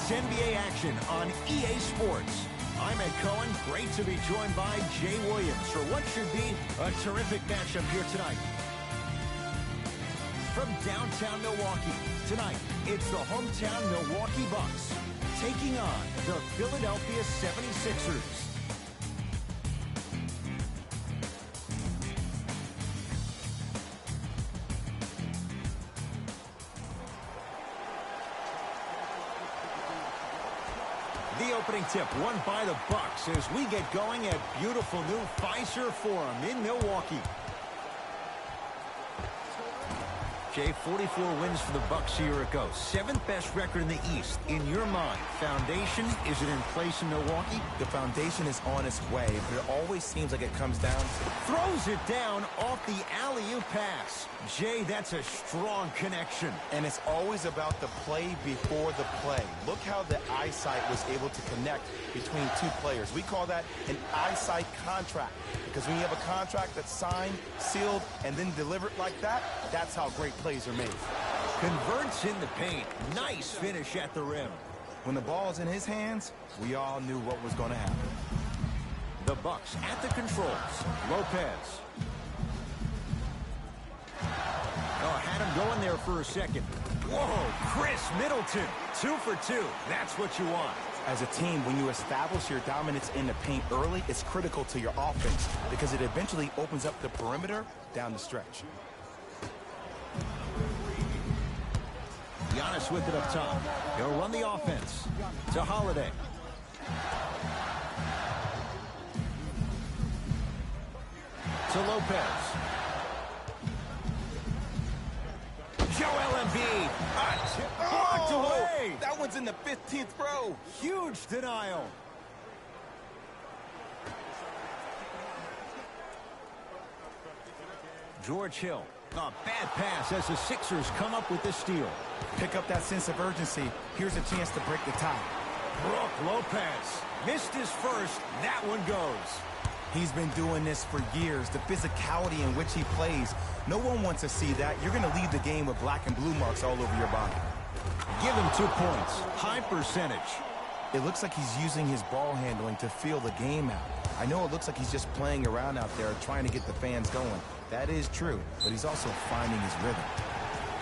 It's NBA action on EA Sports. I'm Ed Cohen. Great to be joined by Jay Williams for what should be a terrific matchup here tonight. From downtown Milwaukee, tonight it's the hometown Milwaukee Bucks taking on the Philadelphia 76ers. The opening tip won by the Bucks as we get going at beautiful new Fiserv Forum in Milwaukee. Jay, 44 wins for the Bucks a year ago. 7th best record in the East. In your mind, foundation, is it in place in Milwaukee? The foundation is on its way, but it always seems like it comes down to... Throws it down off the alley-oop pass. Jay, that's a strong connection. And it's always about the play before the play. Look how the eyesight was able to connect between two players. We call that an eyesight contract. Because when you have a contract that's signed, sealed, and then delivered like that, that's how great plays are made. Converts in the paint. Nice finish at the rim. When the ball's in his hands, we all knew what was going to happen. The Bucks at the controls. Lopez. Oh, had him going there for a second. Whoa, Chris Middleton. 2 for 2. That's what you want. As a team, when you establish your dominance in the paint early, it's critical to your offense because it eventually opens up the perimeter down the stretch. Giannis with it up top. He'll run the offense to Holiday. To Lopez. Joel Embiid. Blocked away. That one's in the 15th row. Huge denial. George Hill. A bad pass as the Sixers come up with the steal. Pick up that sense of urgency. Here's a chance to break the tie. Brook Lopez missed his first. That one goes. He's been doing this for years. The physicality in which he plays. No one wants to see that. You're going to leave the game with black and blue marks all over your body. Give him 2 points. High percentage. It looks like he's using his ball handling to feel the game out. I know it looks like he's just playing around out there trying to get the fans going. That is true, but he's also finding his rhythm.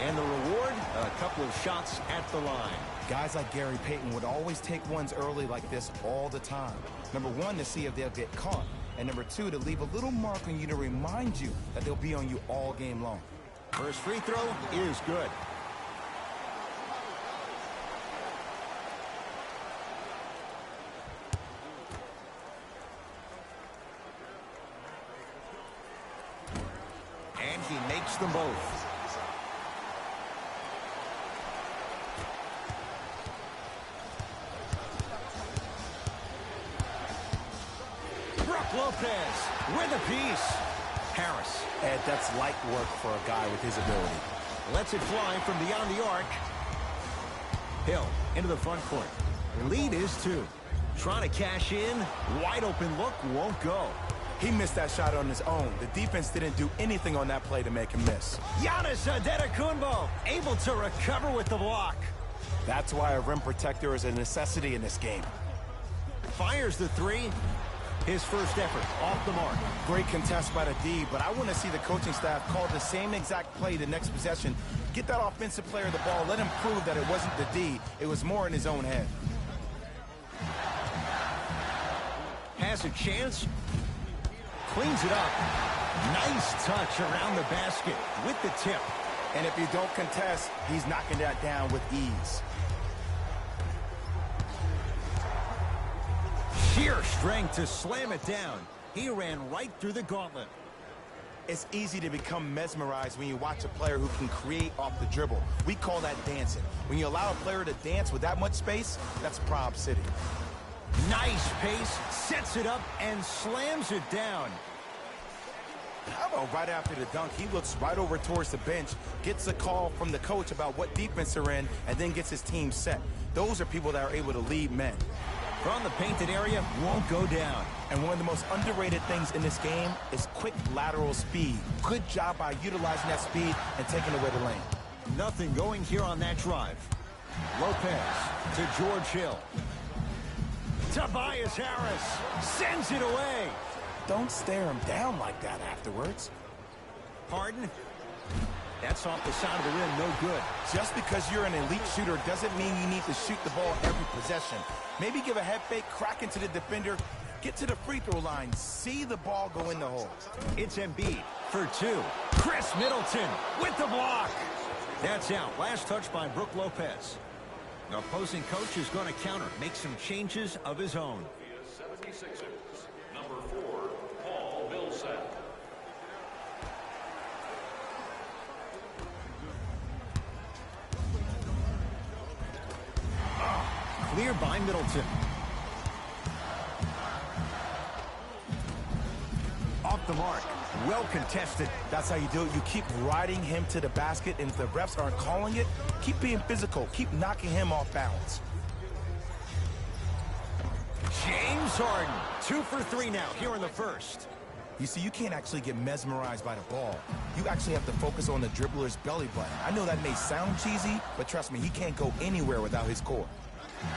And the reward, a couple of shots at the line. Guys like Gary Payton would always take ones early like this all the time. Number 1, to see if they'll get caught. And number 2, to leave a little mark on you to remind you that they'll be on you all game long. First free throw is good. And he makes them both. Lopez with a piece. Harris. Ed, that's light work for a guy with his ability. Lets it fly from beyond the arc. Hill into the front court. Lead is 2. Trying to cash in. Wide open look won't go. He missed that shot on his own. The defense didn't do anything on that play to make him miss. Giannis Antetokounmpo able to recover with the block. That's why a rim protector is a necessity in this game. Fires the 3. His first effort off the mark. Great contest by the D, but I want to see the coaching staff call the same exact play the next possession. Get that offensive player the ball. Let him prove that it wasn't the D. It was more in his own head. Has a chance. Cleans it up. Nice touch around the basket with the tip. And if you don't contest, he's knocking that down with ease. Sheer strength to slam it down. He ran right through the gauntlet. It's easy to become mesmerized when you watch a player who can create off the dribble. We call that dancing. When you allow a player to dance with that much space, that's Prob City. Nice pace, sets it up, and slams it down. How about right after the dunk, he looks right over towards the bench, gets a call from the coach about what defense they're in, and then gets his team set. Those are people that are able to lead men. From the painted area, won't go down. And one of the most underrated things in this game is quick lateral speed. Good job by utilizing that speed and taking away the lane. Nothing going here on that drive. Lopez to George Hill. Tobias Harris sends it away. Don't stare him down like that afterwards. Harden. That's off the side of the rim, no good. Just because you're an elite shooter doesn't mean you need to shoot the ball every possession. Maybe give a head fake, crack into the defender, get to the free throw line, see the ball go in the hole. It's Embiid for two. Chris Middleton with the block. That's out. Last touch by Brook Lopez. The opposing coach is going to counter, make some changes of his own. 76ers, number 4, Paul Millsap. Clear by Middleton. Off the mark. Well contested. That's how you do it. You keep riding him to the basket, and if the refs aren't calling it, keep being physical. Keep knocking him off balance. James Harden. 2 for 3 now here in the first. You see, you can't actually get mesmerized by the ball. You actually have to focus on the dribbler's belly button. I know that may sound cheesy, but trust me, he can't go anywhere without his core.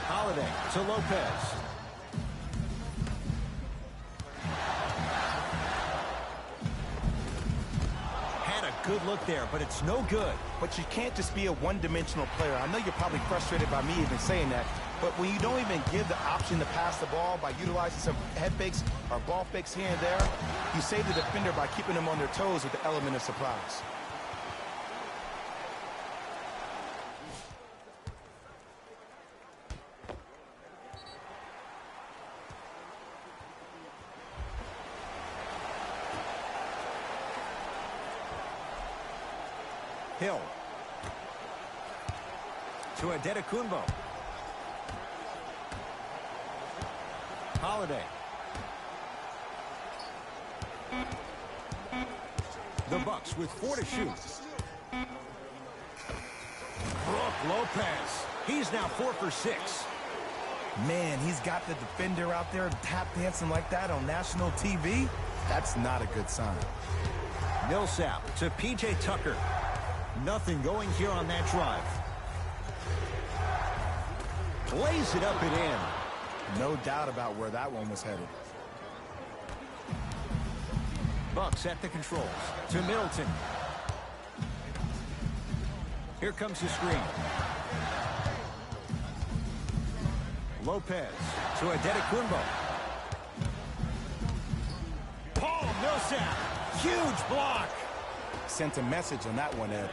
Holiday to Lopez. Had a good look there, but it's no good. But you can't just be a one-dimensional player. I know you're probably frustrated by me even saying that, but when you don't even give the option to pass the ball by utilizing some head fakes or ball fakes here and there, you save the defender by keeping them on their toes with the element of surprise. Hill to Adetokunbo. Holiday. The Bucks with 4 to shoot. Brook Lopez. He's now 4 for 6. Man, he's got the defender out there tap dancing like that on national TV. That's not a good sign. Millsap to P.J. Tucker. Nothing going here on that drive. Lays it up and in. No doubt about where that one was headed. Bucks at the controls to Middleton. Here comes the screen. Lopez to Adetokunbo. Paul Millsap. Huge block. Sent a message on that one, Ed.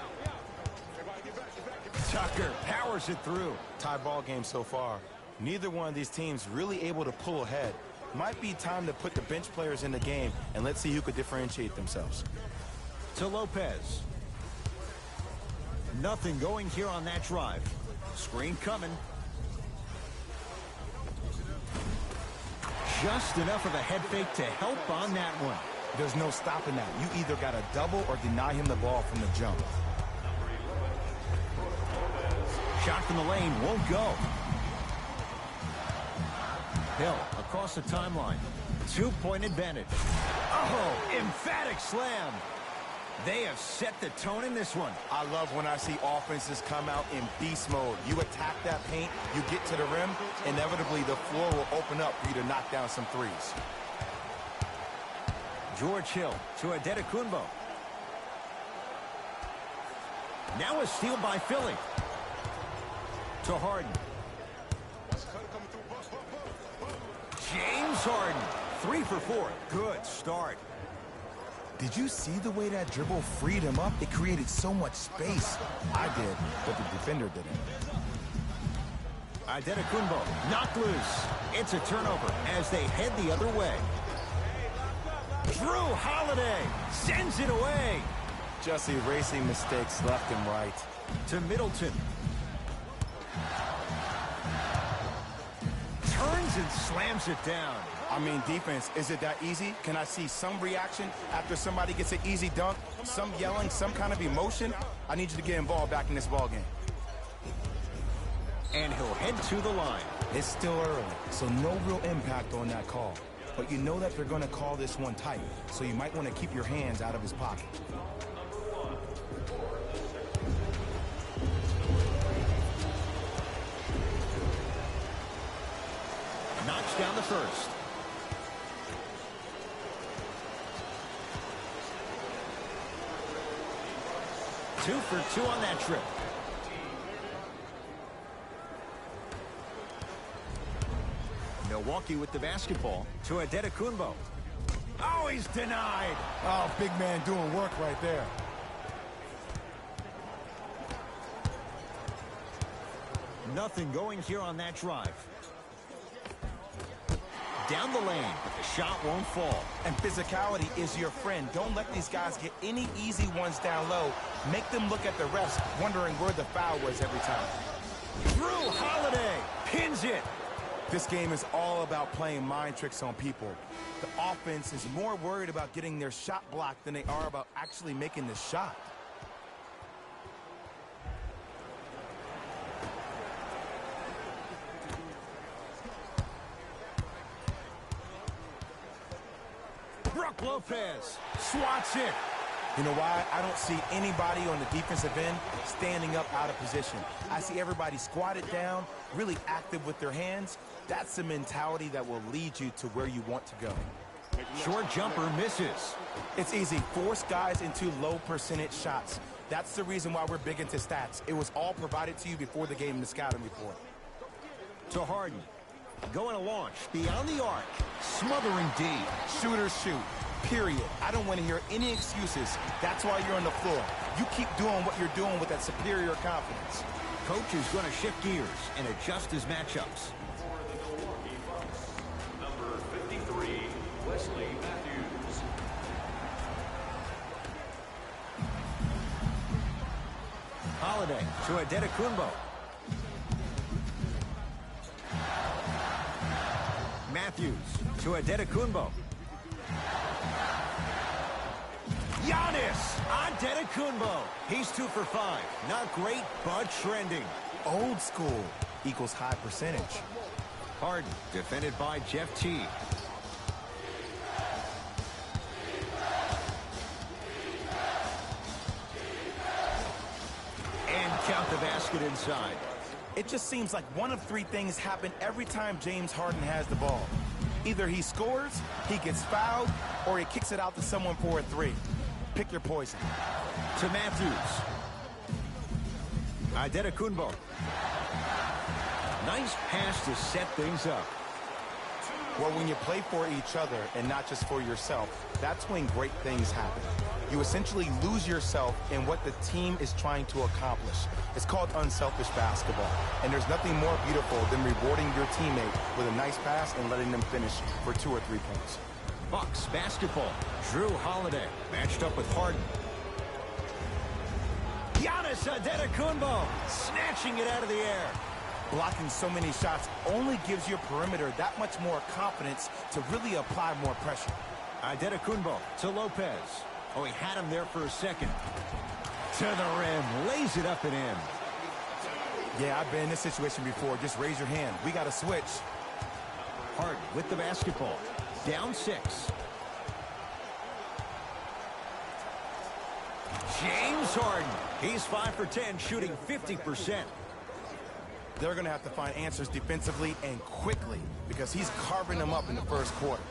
Tucker powers it through. Tie ball game so far. Neither one of these teams really able to pull ahead. Might be time to put the bench players in the game, and let's see who could differentiate themselves. To Lopez. Nothing going here on that drive. Screen coming. Just enough of a head fake to help on that one. There's no stopping that. You either got to double or deny him the ball from the jump. Shot from the lane won't go. Hill across the timeline. 2-point advantage. Oh, emphatic slam. They have set the tone in this one. I love when I see offenses come out in beast mode. You attack that paint, you get to the rim, inevitably the floor will open up for you to knock down some threes. George Hill to Adetokunbo. Now a steal by Philly. To Harden. James Harden. 3 for 4. Good start. Did you see the way that dribble freed him up? It created so much space. I did, but the defender didn't. Adetokunbo knocked loose. It's a turnover as they head the other way. Drew Holiday sends it away. Just erasing mistakes left and right. To Middleton. Turns and slams it down. I mean, defense, is it that easy? Can I see some reaction after somebody gets an easy dunk? Some yelling, some kind of emotion? I need you to get involved back in this ballgame. And he'll head to the line. It's still early, so no real impact on that call. But you know that they're going to call this one tight, so you might want to keep your hands out of his pocket. down the first. Two for two on that trip. Milwaukee with the basketball to Adetokunbo. Oh, he's denied. Oh, big man doing work right there. Nothing going here on that drive. Down the lane, but the shot won't fall. And physicality is your friend. Don't let these guys get any easy ones down low. Make them look at the refs, wondering where the foul was every time. Drew Holiday pins it. This game is all about playing mind tricks on people. The offense is more worried about getting their shot blocked than they are about actually making the shot. Brook Lopez swats it. You know why? I don't see anybody on the defensive end standing up out of position. I see everybody squatted down, really active with their hands. That's the mentality that will lead you to where you want to go. Short jumper misses. It's easy. Force guys into low percentage shots. That's the reason why we're big into stats. It was all provided to you before the game in the scouting report. To Harden. Going to launch. Beyond the arc. Smothering D. Shooters shoot. Period. I don't want to hear any excuses. That's why you're on the floor. You keep doing what you're doing with that superior confidence. Coach is going to shift gears and adjust his matchups. For the Milwaukee Bucks, number 53, Wesley Matthews. Holiday to Adetokunbo. Matthews to Adetokunbo. Giannis Antetokounmpo. He's 2 for 5. Not great, but trending. Old school equals high percentage. Harden defended by Jeff T. And count the basket inside. It just seems like one of three things happen every time James Harden has the ball. Either he scores, he gets fouled, or he kicks it out to someone for a three. Pick your poison. To Matthews. Adetokunbo. Nice pass to set things up. Well, when you play for each other and not just for yourself, that's when great things happen. You essentially lose yourself in what the team is trying to accomplish. It's called unselfish basketball. And there's nothing more beautiful than rewarding your teammate with a nice pass and letting them finish for 2 or 3 points. Bucks basketball. Drew Holiday matched up with Harden. Giannis Antetokounmpo snatching it out of the air. Blocking so many shots only gives your perimeter that much more confidence to really apply more pressure. Adetokunbo to Lopez. Oh, he had him there for a second. To the rim. Lays it up and in. Yeah, I've been in this situation before. Just raise your hand. We got to switch. Harden with the basketball. Down 6. James Harden. He's 5 for 10, shooting 50%. They're going to have to find answers defensively and quickly because he's carving them up in the first quarter.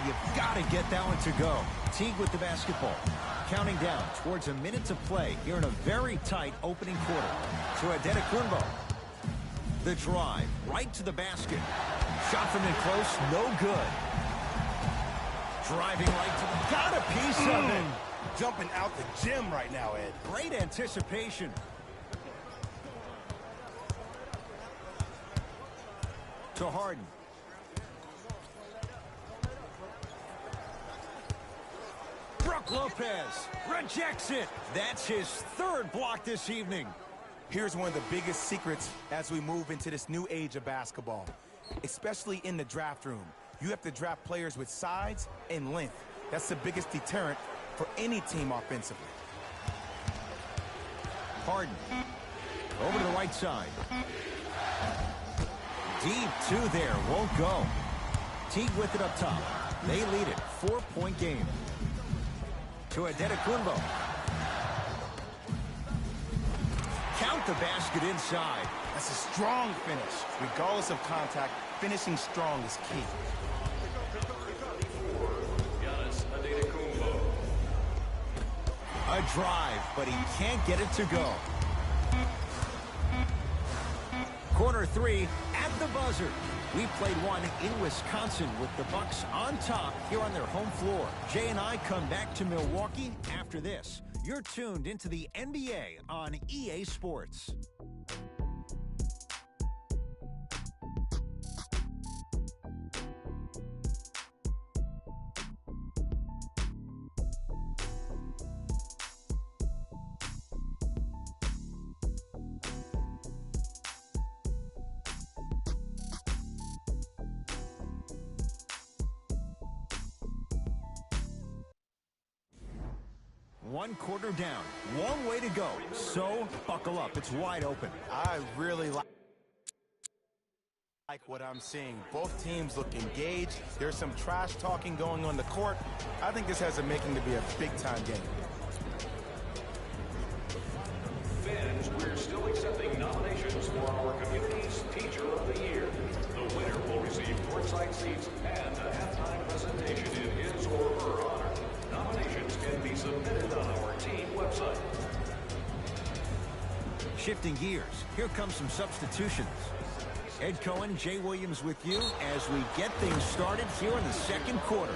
You've got to get that one to go. Teague with the basketball. Counting down towards a minute to play here in a very tight opening quarter. To Adetokunbo. The drive right to the basket. Shot from in close, no good. Driving right to the... Got a piece of it. Jumping out the gym right now, Ed. Great anticipation. To Harden. Brook Lopez rejects it. That's his 3rd block this evening. Here's one of the biggest secrets as we move into this new age of basketball, especially in the draft room. You have to draft players with size and length. That's the biggest deterrent for any team offensively. Harden. Over to the right side. Deep 2 there. Won't go. Teague with it up top. They lead it. 4-point game. To Adetokunbo. Count the basket inside. That's a strong finish. Regardless of contact, finishing strong is key. A drive, but he can't get it to go. Corner three at the buzzer. We played one in Wisconsin with the Bucks on top here on their home floor. Jay and I come back to Milwaukee after this. You're tuned into the NBA on EA Sports. One quarter down, one way to go. So buckle up, it's wide open. I really like what I'm seeing. Both teams look engaged. There's some trash talking going on the court. I think this has a making to be a big-time game. Fans, we're still accepting nominations for our community's Teacher of the Year. The winner will receive courtside seats and a halftime presentation in his or her honor. Nominations can be submitted on our team website. Shifting gears, here comes some substitutions. Ed Cohen, Jay Williams with you as we get things started here in the second quarter.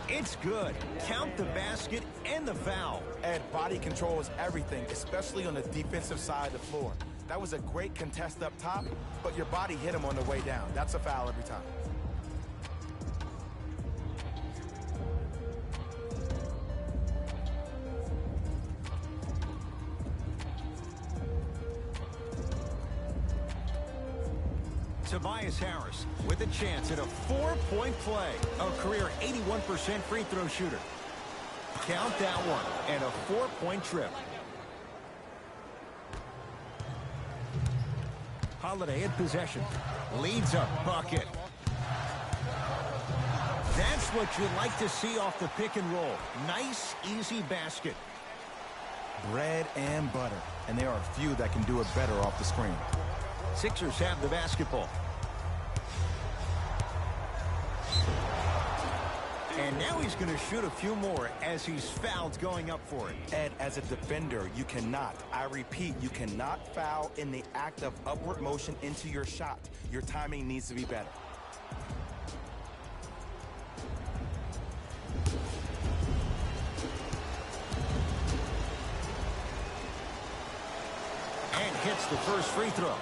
It's good. Count the basket and the foul. Ed, body control is everything, especially on the defensive side of the floor. That was a great contest up top, but your body hit him on the way down. That's a foul every time. Tobias Harris with a chance at a 4-point play. A career 81% free throw shooter. Count that one, and a 4-point trip. Holiday in possession. Leads a bucket. That's what you like to see off the pick and roll. Nice, easy basket. Bread and butter. And there are a few that can do it better off the screen. Sixers have the basketball. And now he's going to shoot a few more as he's fouled going up for it. Ed, as a defender, you cannot, I repeat, you cannot foul in the act of upward motion into your shot. Your timing needs to be better. And hits the first free throw.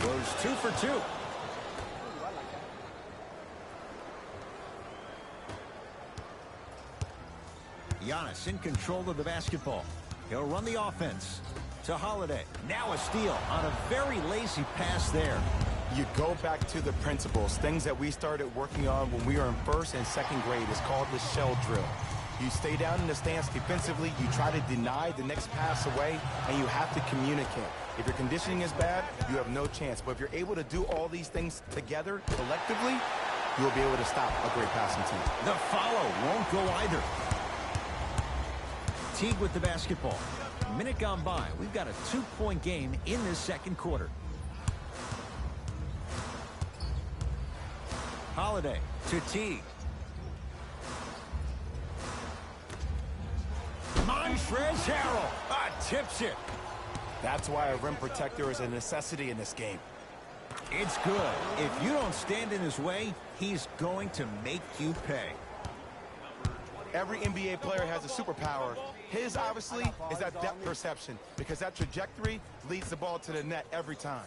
Goes 2 for 2. Giannis in control of the basketball. He'll run the offense to Holiday. Now a steal on a very lazy pass there. You go back to the principles, things that we started working on when we were in first and second grade. It's called the shell drill. You stay down in the stance defensively, you try to deny the next pass away, and you have to communicate. If your conditioning is bad, you have no chance. But if you're able to do all these things together, collectively, you'll be able to stop a great passing team. The follow won't go either. Teague with the basketball. Minute gone by. We've got a 2-point game in this second quarter. Holiday to Teague. Montrezl Harrell tips it. That's why a rim protector is a necessity in this game. It's good. If you don't stand in his way, he's going to make you pay. Every NBA player has a superpower. His, obviously, is that depth perception, because that trajectory leads the ball to the net every time.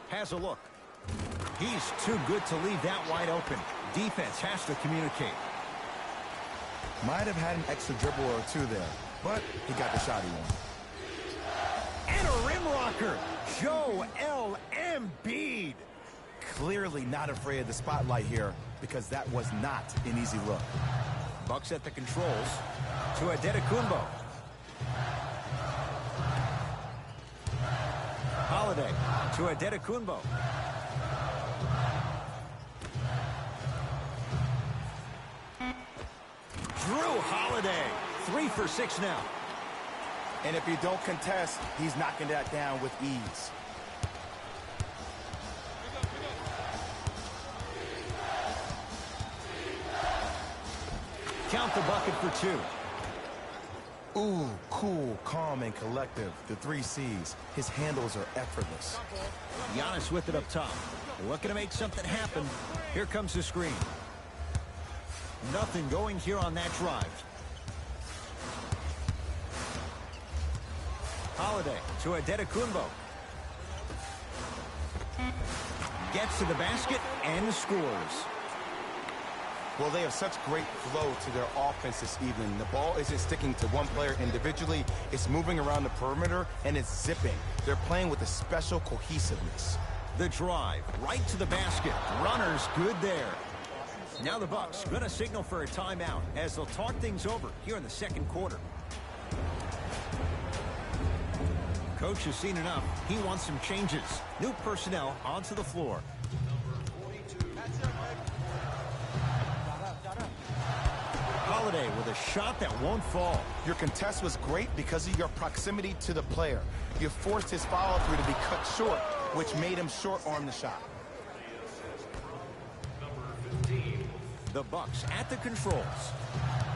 Has a look. He's too good to leave that wide open. Defense has to communicate. Might have had an extra dribble or two there, but he got the shot he wanted. And a rim rocker. Joel Embiid. Clearly not afraid of the spotlight here, because that was not an easy look. Bucks at the controls to Adetokounmpo. Holiday to Adetokunbo. Drew Holiday, 3 for 6 now. And if you don't contest, he's knocking that down with ease. Count the bucket for 2. Ooh, cool, calm, and collective. The 3 C's. His handles are effortless. Giannis with it up top. Looking to make something happen. Here comes the screen. Nothing going here on that drive. Holiday to Adetokunbo. Gets to the basket and scores. Well, they have such great flow to their offense this evening. The ball isn't sticking to one player individually. It's moving around the perimeter, and it's zipping. They're playing with a special cohesiveness. The drive, right to the basket. Runners good there. Now the Bucks going to signal for a timeout as they'll talk things over here in the second quarter. Coach has seen enough. He wants some changes. New personnel onto the floor. Holiday with a shot that won't fall. Your contest was great because of your proximity to the player. You forced his follow-through to be cut short, which made him short-arm the shot. The Bucks at the controls.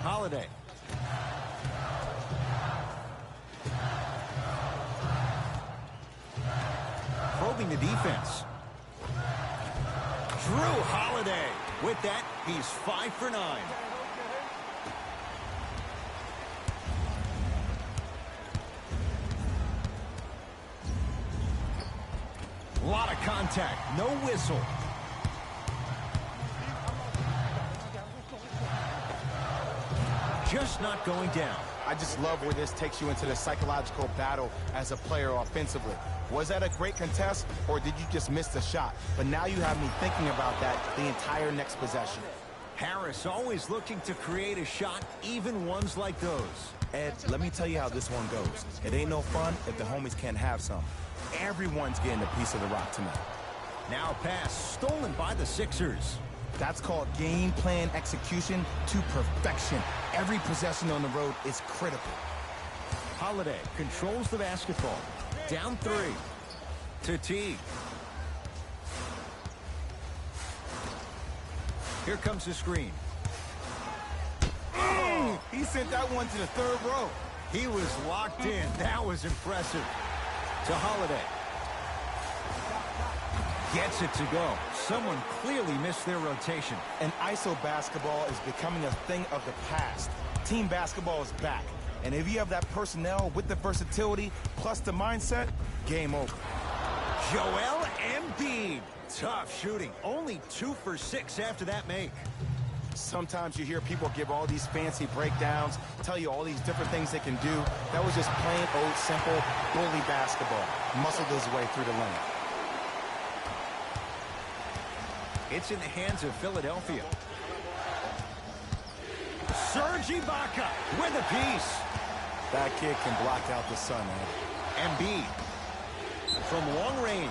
Holiday. Probing the defense. Drew Holiday. With that, he's 5 for 9. A lot of contact, no whistle. Just not going down. I just love where this takes you into the psychological battle as a player offensively. Was that a great contest, or did you just miss the shot? But now you have me thinking about that the entire next possession. Harris always looking to create a shot, even ones like those. Ed, let me tell you how this one goes. It ain't no fun if the homies can't have some. Everyone's getting a piece of the rock tonight. Now pass stolen by the Sixers. That's called game plan execution to perfection. Every possession on the road is critical. Holiday controls the basketball. Down 3. To Teague. Here comes the screen. He sent that one to the 3rd row. He was locked in. That was impressive. To Holiday. Gets it to go. Someone clearly missed their rotation. And ISO basketball is becoming a thing of the past. Team basketball is back. And if you have that personnel with the versatility plus the mindset, game over. Joel Embiid. Tough shooting. Only 2 for 6 after that make. Sometimes you hear people give all these fancy breakdowns, tell you all these different things they can do. That was just plain old simple bully basketball. Muscled his way through the lane. It's in the hands of Philadelphia. Serge Ibaka with a piece. That kid can block out the sun, man. Embiid from long range.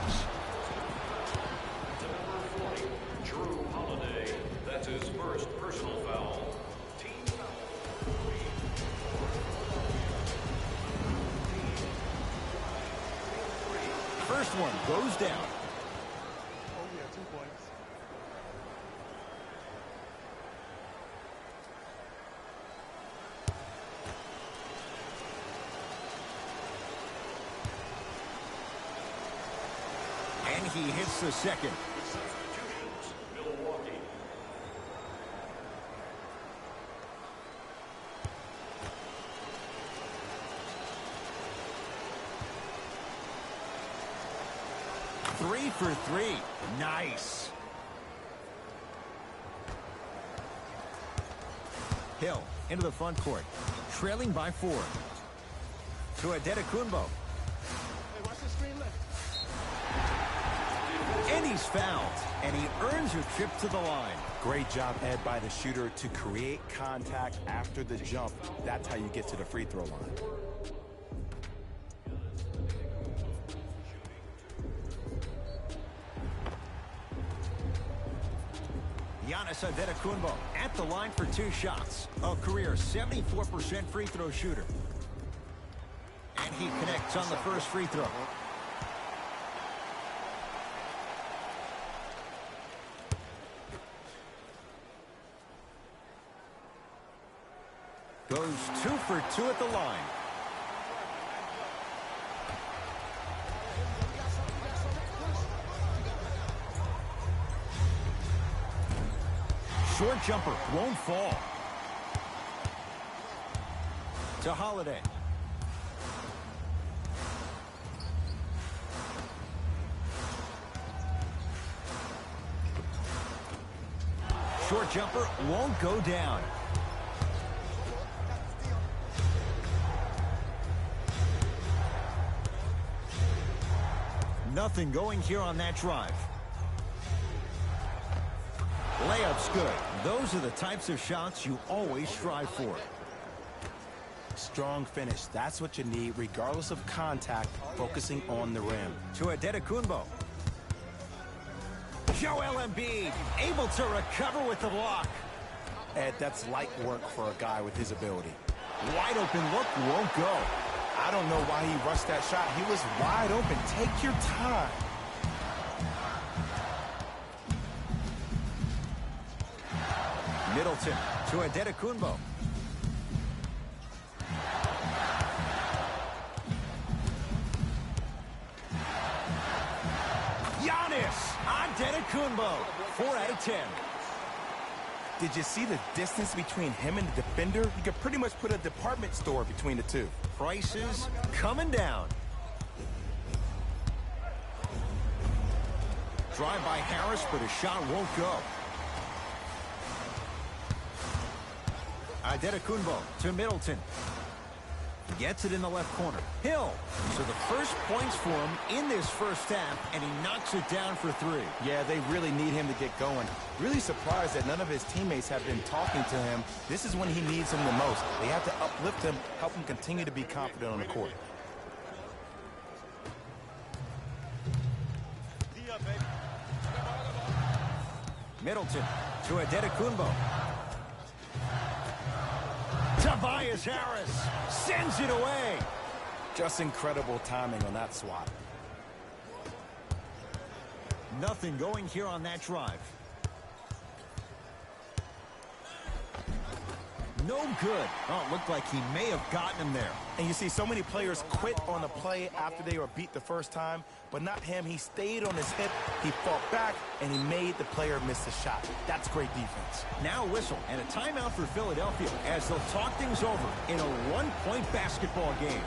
Drew Holiday. That's his first personal foul. Team foul. First one goes down. Oh, yeah, 2 points. And he hits the second. Substitutions. Milwaukee. Three for 3. Nice. Hill into the front court. Trailing by 4. To Adetokunbo. Hey, watch the screen left. And he's fouled. And he earns a trip to the line. Great job, Ed, by the shooter to create contact after the jump. That's how you get to the free throw line. Giannis Antetokounmpo at the line for 2 shots. A career 74% free throw shooter. And he connects on the first free throw. Goes 2 for 2 at the line. Short jumper won't fall. To Holiday. Short jumper won't go down. Nothing going here on that drive. Layup's good. Those are the types of shots you always strive for. Strong finish. That's what you need, regardless of contact, focusing on the rim. To Antetokounmpo. Joel Embiid able to recover with the block. Ed, that's light work for a guy with his ability. Wide open look won't go. I don't know why he rushed that shot. He was wide open. Take your time. Middleton to Antetokounmpo. Giannis Antetokounmpo, 4 out of 10. Did you see the distance between him and the defender? You could pretty much put a department store between the two. Prices coming down. Drive by Harris, but a shot won't go. Antetokounmpo to Middleton. Gets it in the left corner. Hill. So the first points for him in this first half, and he knocks it down for 3. Yeah, they really need him to get going. Really surprised that none of his teammates have been talking to him. This is when he needs him the most. They have to uplift him, help him continue to be confident on the court. Middleton to Antetokounmpo. Tobias Harris sends it away. Just incredible timing on that swat. Nothing going here on that drive. No good. Oh, it looked like he may have gotten him there. And you see so many players quit on a play after they were beat the first time, but not him. He stayed on his hip, he fought back, and he made the player miss the shot. That's great defense. Now a whistle and a timeout for Philadelphia as they'll talk things over in a one-point basketball game.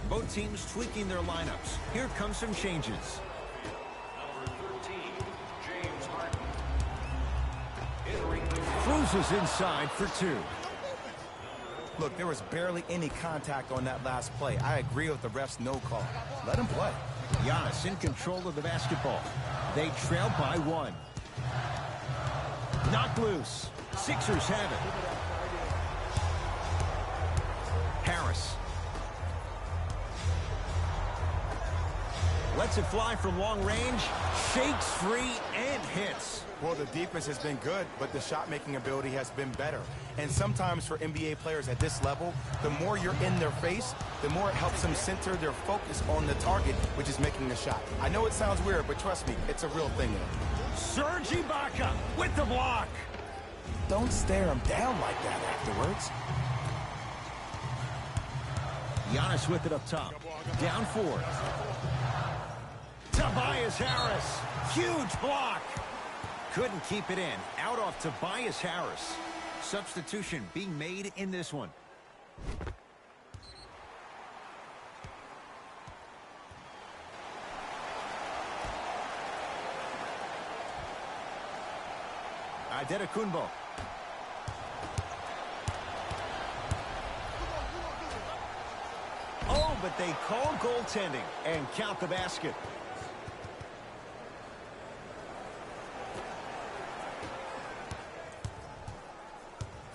Both teams tweaking their lineups. Here come some changes. Number 13, James Harden. Cruises inside for 2. Look, there was barely any contact on that last play. I agree with the ref's no call. Let him play. Giannis in control of the basketball. They trail by 1. Knocked loose. Sixers have it. Harris. Lets it fly from long range. Shakes free and hits. Well, the defense has been good, but the shot-making ability has been better. And sometimes for NBA players at this level, the more you're in their face, the more it helps them center their focus on the target, which is making the shot. I know it sounds weird, but trust me, it's a real thing. Serge Ibaka with the block. Don't stare him down like that afterwards. Giannis with it up top. Down 4. Tobias Harris. Huge block. Couldn't keep it in. Out off Tobias Harris. Substitution being made in this one. Adetokunbo. Oh, but they call goaltending and count the basket.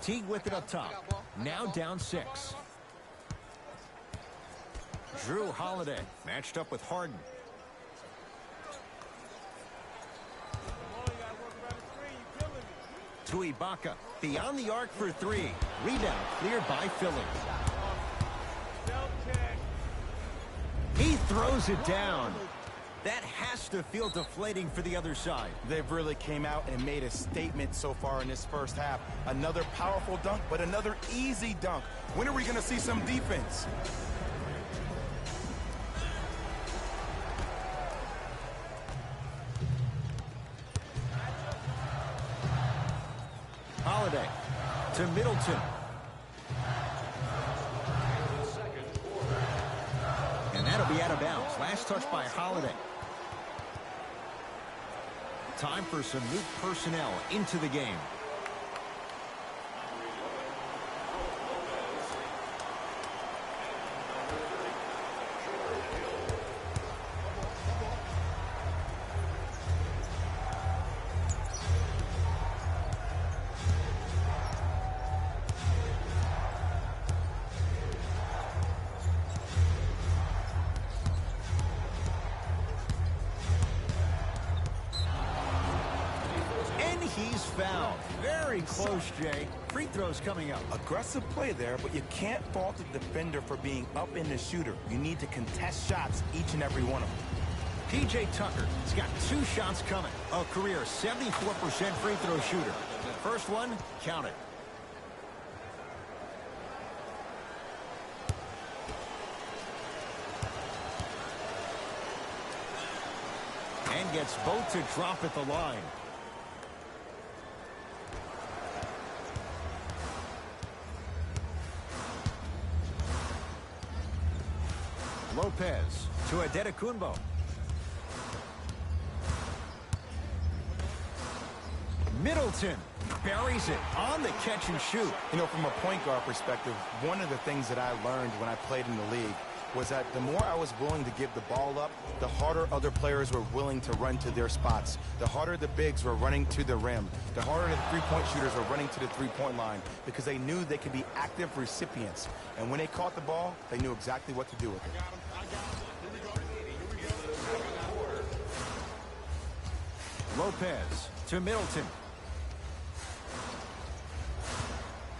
Teague with it up top. Now down 6. Drew Holiday matched up with Harden. To Ibaka. Beyond the arc for 3. Rebound cleared by Philly. He throws it down. That has to feel deflating for the other side. They've really came out and made a statement so far in this first half. Another powerful dunk, but another easy dunk. When are we going to see some defense? Holiday to Middleton. And that'll be out of bounds. Last touch by Holiday. Time for some new personnel into the game. He's fouled. Very close, Jay. Free throws coming up. Aggressive play there, but you can't fault the defender for being up in the shooter. You need to contest shots, each and every one of them. P.J. Tucker has got 2 shots coming. A career 74% free throw shooter. First one, count it. And gets both to drop at the line. Lopez to Adetokunbo. Middleton buries it on the catch and shoot. You know, from a point guard perspective, one of the things that I learned when I played in the league was that the more I was willing to give the ball up, the harder other players were willing to run to their spots. The harder the bigs were running to the rim. The harder the three-point shooters were running to the three-point line because they knew they could be active recipients. And when they caught the ball, they knew exactly what to do with it. Lopez to Middleton.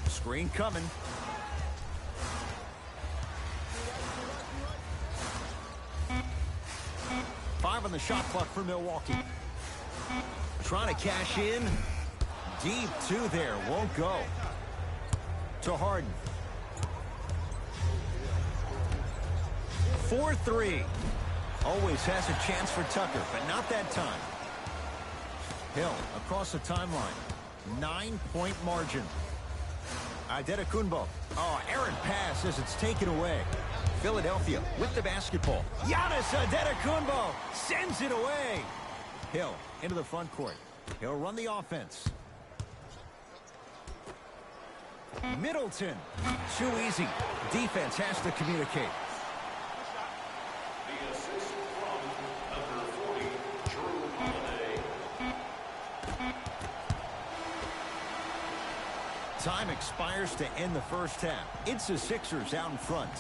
Screen coming. Five on the shot clock for Milwaukee. Trying to cash in. Deep 2 there. Won't go. To Harden. 4-3. Always has a chance for Tucker, but not that time. Hill across the timeline. 9-point margin. Adetokunbo. Oh, errant pass as it's taken away. Philadelphia with the basketball. Giannis Adetokunbo sends it away. Hill into the front court. He'll run the offense. Middleton. Too easy. Defense has to communicate. The assist from number 40, Drew Holiday. Time expires to end the first half. It's the Sixers out in front.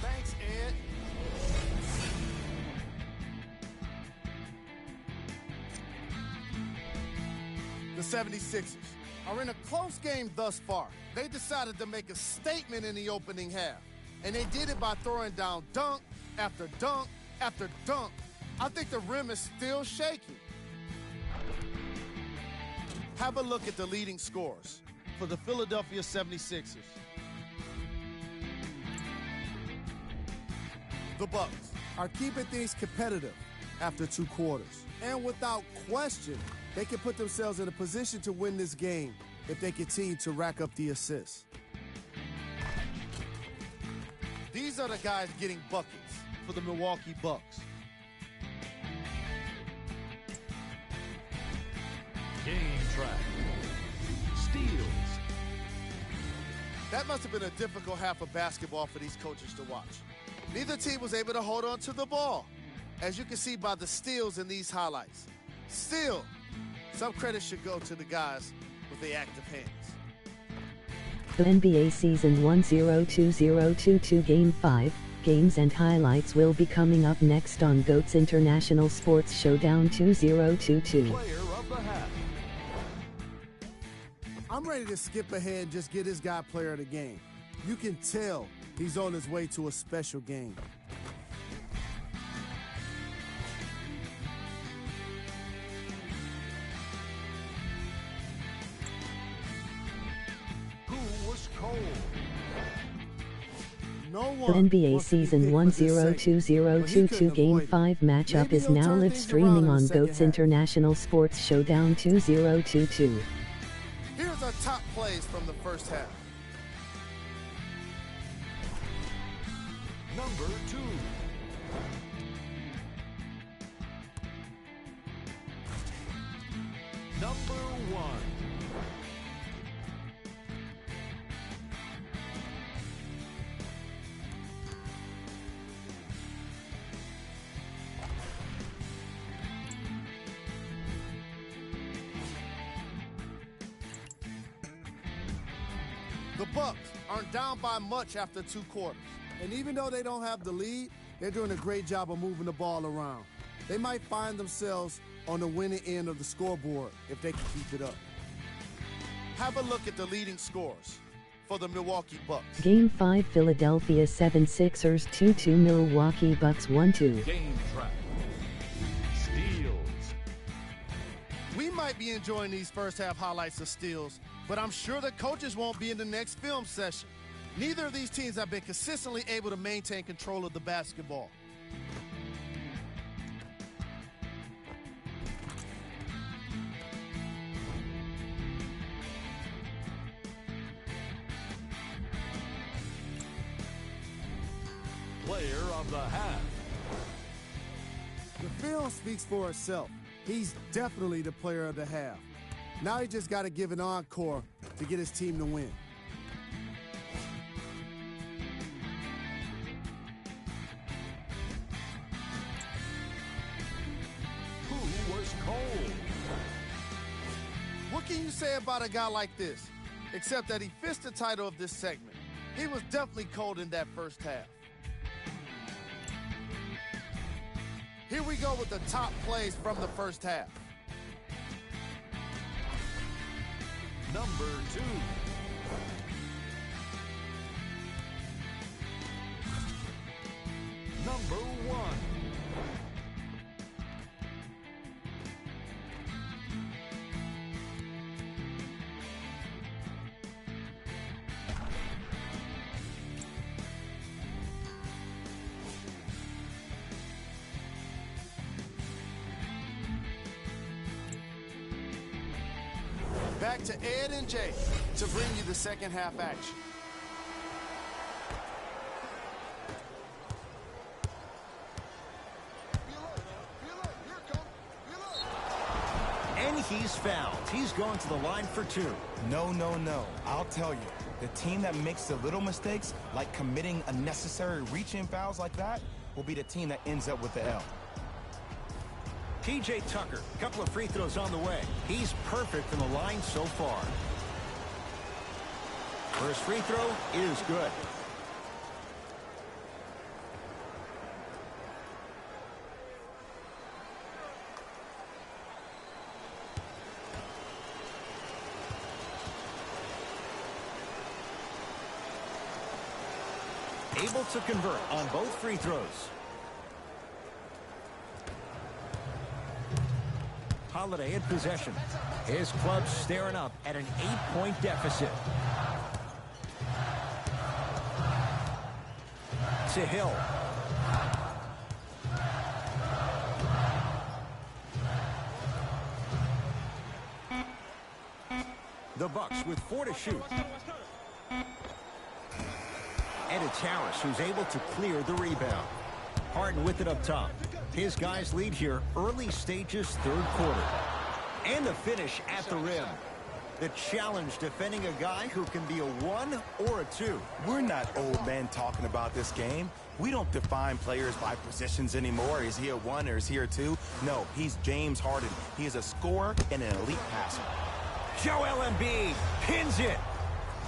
Thanks, Ed. The 76ers are in a close game thus far. They decided to make a statement in the opening half, and they did it by throwing down dunk after dunk after dunk. I think the rim is still shaking. Have a look at the leading scorers for the Philadelphia 76ers. The Bucks are keeping things competitive after 2 quarters. And without question, they can put themselves in a position to win this game if they continue to rack up the assists. These are the guys getting buckets for the Milwaukee Bucks. Game track. Steals. That must have been a difficult half of basketball for these coaches to watch. Neither team was able to hold on to the ball, as you can see by the steals in these highlights. Still, some credit should go to the guys with the active hands. The NBA season 102022 Game 5 games and highlights will be coming up next on GOAT's International Sports Showdown 2022. Player of the half. I'm ready to skip ahead and just get this guy player of the game. You can tell he's on his way to a special game. Who was cold? No The one NBA wants to be season picked for this segment, 102022 but he couldn't Game avoid it. 5 matchup Maybe is he'll now turn live things around streaming in the on second GOAT's half. International Sports Showdown 2022. Here's our top plays from the first half. Number 2. Number 1. The Bucks aren't down by much after 2 quarters. And even though they don't have the lead, they're doing a great job of moving the ball around. They might find themselves on the winning end of the scoreboard if they can keep it up. Have a look at the leading scorers for the Milwaukee Bucks. Game 5 Philadelphia 76ers 2-2 Milwaukee Bucks 1-2. Game track. Steals. We might be enjoying these first half highlights of steals, but I'm sure the coaches won't be in the next film session. Neither of these teams have been consistently able to maintain control of the basketball. Player of the half. The film speaks for itself. He's definitely the player of the half. Now he just got to give an encore to get his team to win. Who was cold? What can you say about a guy like this? Except that he fits the title of this segment. He was definitely cold in that first half. Here we go with the top plays from the first half. Number 2. Number 1. Back to Ed and Jay to bring you the second half action. And he's fouled. He's going to the line for 2. No, no, no. I'll tell you. The team that makes the little mistakes, like committing unnecessary reach-in fouls like that, will be the team that ends up with the L. P.J. Tucker, a couple of free throws on the way. He's perfect from the line so far. First free throw is good. Able to convert on both free throws. Holiday in possession. His club's staring up at an 8-point deficit. To Hill. The Bucks with 4 to shoot. And it's Harris who's able to clear the rebound. Harden with it up top. His guys lead here early stages, third quarter. And the finish at the rim. The challenge defending a guy who can be a 1 or a 2. We're not old men talking about this game. We don't define players by positions anymore. Is he a 1 or is he a 2? No, he's James Harden. He is a scorer and an elite passer. Joel Embiid pins it.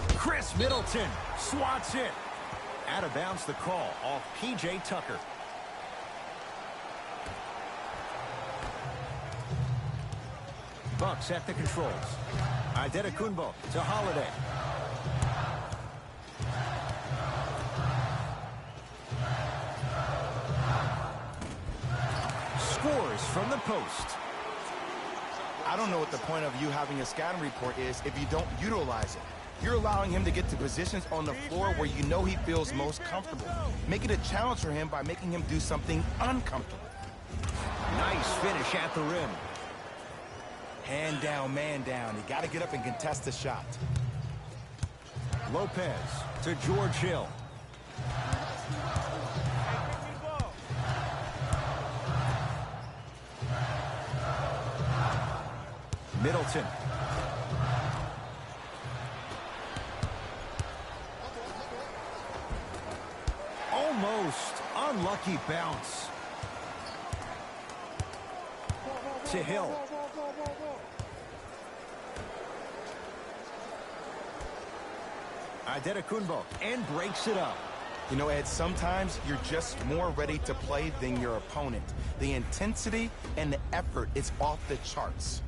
Chris Middleton swats it. Out of bounds the call off P.J. Tucker. Bucks at the controls. Antetokounmpo to Holiday. Scores from the post. I don't know what the point of you having a scouting report is if you don't utilize it. You're allowing him to get to positions on the floor where you know he feels most comfortable. Make it a challenge for him by making him do something uncomfortable. Nice finish at the rim. Hand down, man down. You got to get up and contest the shot. Lopez to George Hill. Middleton. Almost unlucky bounce. To Hill. Antetokounmpo and breaks it up. You know, Ed, sometimes you're just more ready to play than your opponent. The intensity and the effort is off the charts.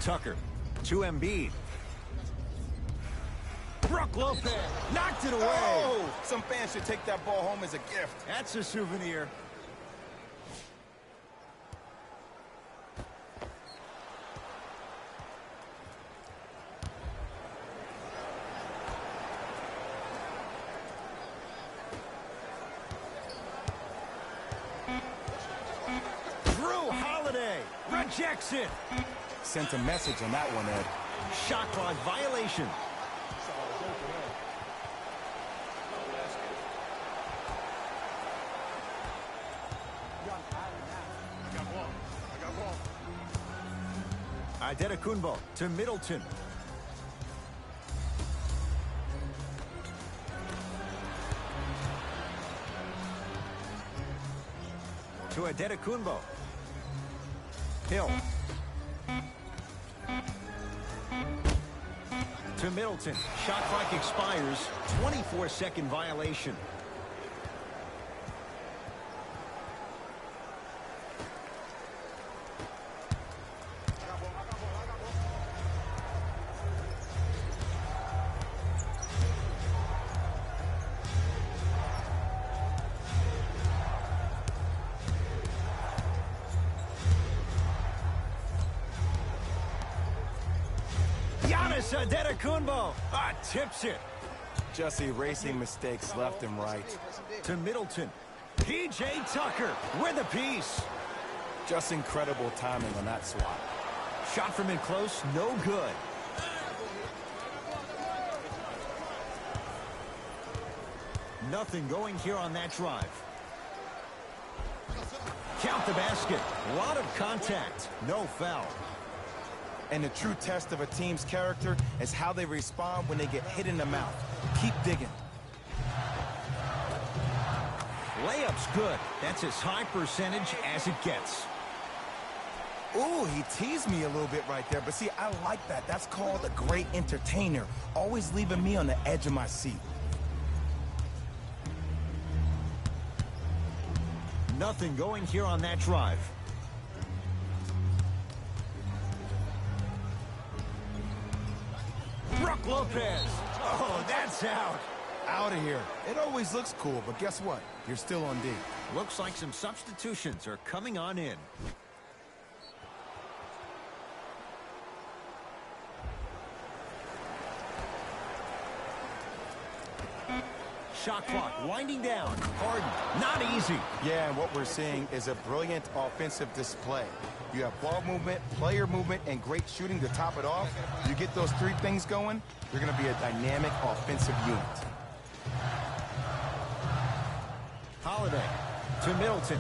Tucker to Embiid. Brook Lopez knocked it away. Oh, some fans should take that ball home as a gift. That's a souvenir. Drew Holiday rejects it. Sent a message on that one, Ed. Shot clock violation. Antetokounmpo to Middleton. To Antetokounmpo. Hill. To Middleton. Shot clock expires. 24-second violation. Antetokounmpo tips it. Just erasing mistakes left and right. To Middleton. P.J. Tucker with a piece. Just incredible timing on that swat. Shot from in close, no good. Nothing going here on that drive. Count the basket. A lot of contact. No foul. And the true test of a team's character is how they respond when they get hit in the mouth. Keep digging. Layup's good. That's as high percentage as it gets. Ooh, he teased me a little bit right there. But see, I like that. That's called a great entertainer. Always leaving me on the edge of my seat. Nothing going here on that drive. Brook Lopez. Oh, that's out. Out of here. It always looks cool, but guess what? You're still on D. Looks like some substitutions are coming on in. Shot clock winding down. Harden, not easy. Yeah, and what we're seeing is a brilliant offensive display. You have ball movement, player movement, and great shooting to top it off. You get those three things going, you're going to be a dynamic offensive unit. Holiday to Middleton.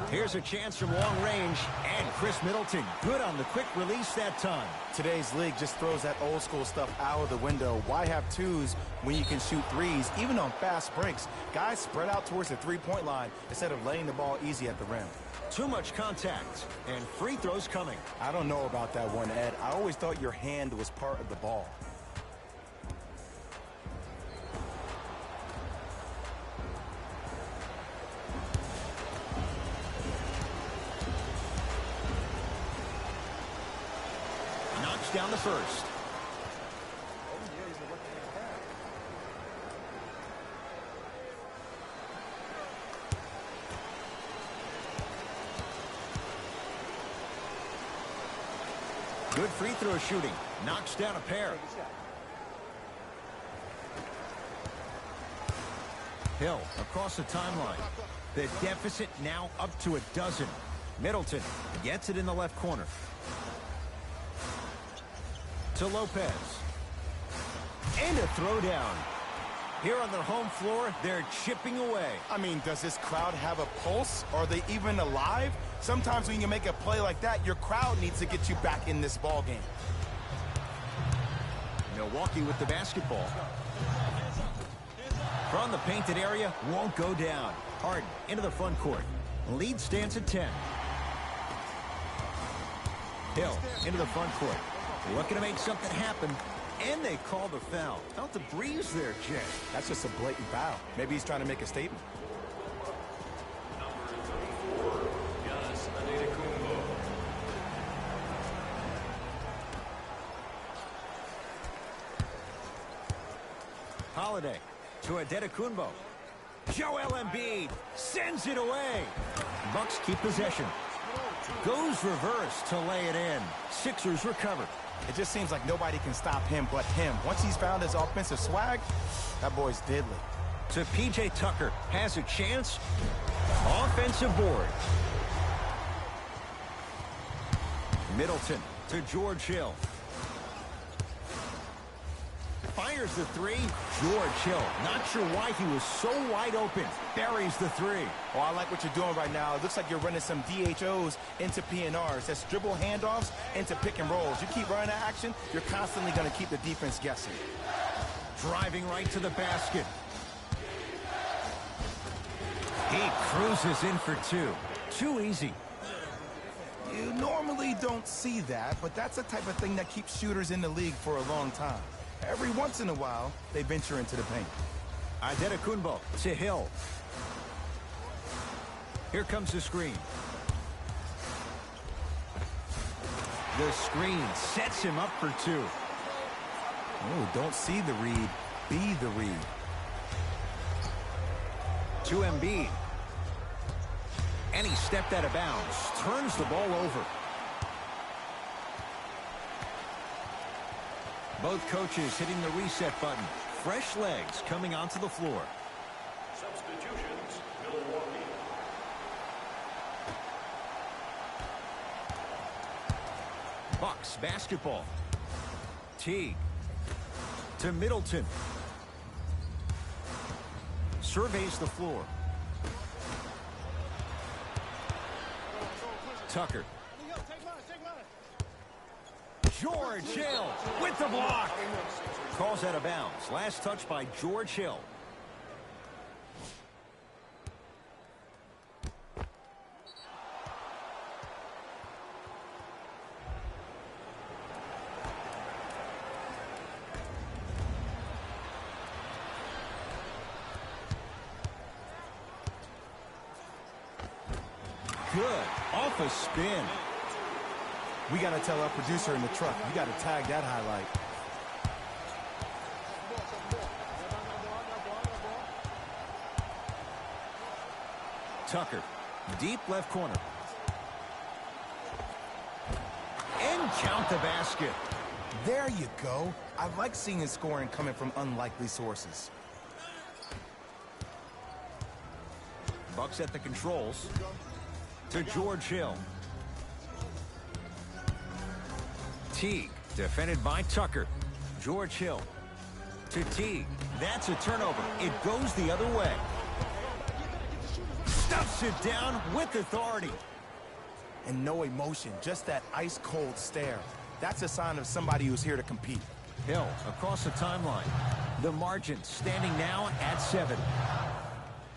Here's a chance from long range, and Chris Middleton good on the quick release that time. Today's league just throws that old school stuff out of the window. Why have twos when you can shoot threes, even on fast breaks? Guys spread out towards the three-point line instead of laying the ball easy at the rim. Too much contact, and free throws coming. I don't know about that one, Ed. I always thought your hand was part of the ball. Knocks down the first. Good free throw shooting. Knocks down a pair. Hill across the timeline. The deficit now up to a dozen. Middleton gets it in the left corner. To Lopez. And a throwdown. Here on their home floor, they're chipping away. I mean, does this crowd have a pulse? Are they even alive? Sometimes when you make a play like that, your crowd needs to get you back in this ball game. Milwaukee with the basketball. From the painted area, won't go down. Harden into the front court. Lead stands at 10. Hill into the front court. Looking to make something happen. And they called a foul. Felt the breeze there, Jay. That's just a blatant foul. Maybe he's trying to make a statement. Holiday to Adetokunbo. Joel Embiid sends it away. Bucks keep possession. Goes reverse to lay it in. Sixers recover. It just seems like nobody can stop him but him. Once he's found his offensive swag, that boy's deadly. To P.J. Tucker. Has a chance. Offensive board. Middleton to George Hill. Fires the three. George Hill. Not sure why he was so wide open. Buries the three. Oh, I like what you're doing right now. It looks like you're running some DHOs into PNRs. That's dribble handoffs into pick and rolls. You keep running that action, you're constantly going to keep the defense guessing. Driving right to the basket. He cruises in for two. Too easy. You normally don't see that, but that's the type of thing that keeps shooters in the league for a long time. Every once in a while, they venture into the paint. Adetokunbo to Hill. Here comes the screen. The screen sets him up for two. Oh, don't see the read. Be the read. To Embiid. And he stepped out of bounds. Turns the ball over. Both coaches hitting the reset button. Fresh legs coming onto the floor. Substitutions, Milwaukee. Bucks basketball. Teague to Middleton. Surveys the floor. Tucker. George Hill with the block. Calls out of bounds. Last touch by George Hill. Good. Off a spin. We got to tell our producer in the truck, you got to tag that highlight. Tucker. Deep left corner. And count the basket. There you go. I like seeing his scoring coming from unlikely sources. Bucks at the controls. To George Hill. Teague, defended by Tucker. George Hill. To Teague. That's a turnover. It goes the other way. Stuffs it down with authority. And no emotion, just that ice-cold stare. That's a sign of somebody who's here to compete. Hill across the timeline. The margin standing now at 7.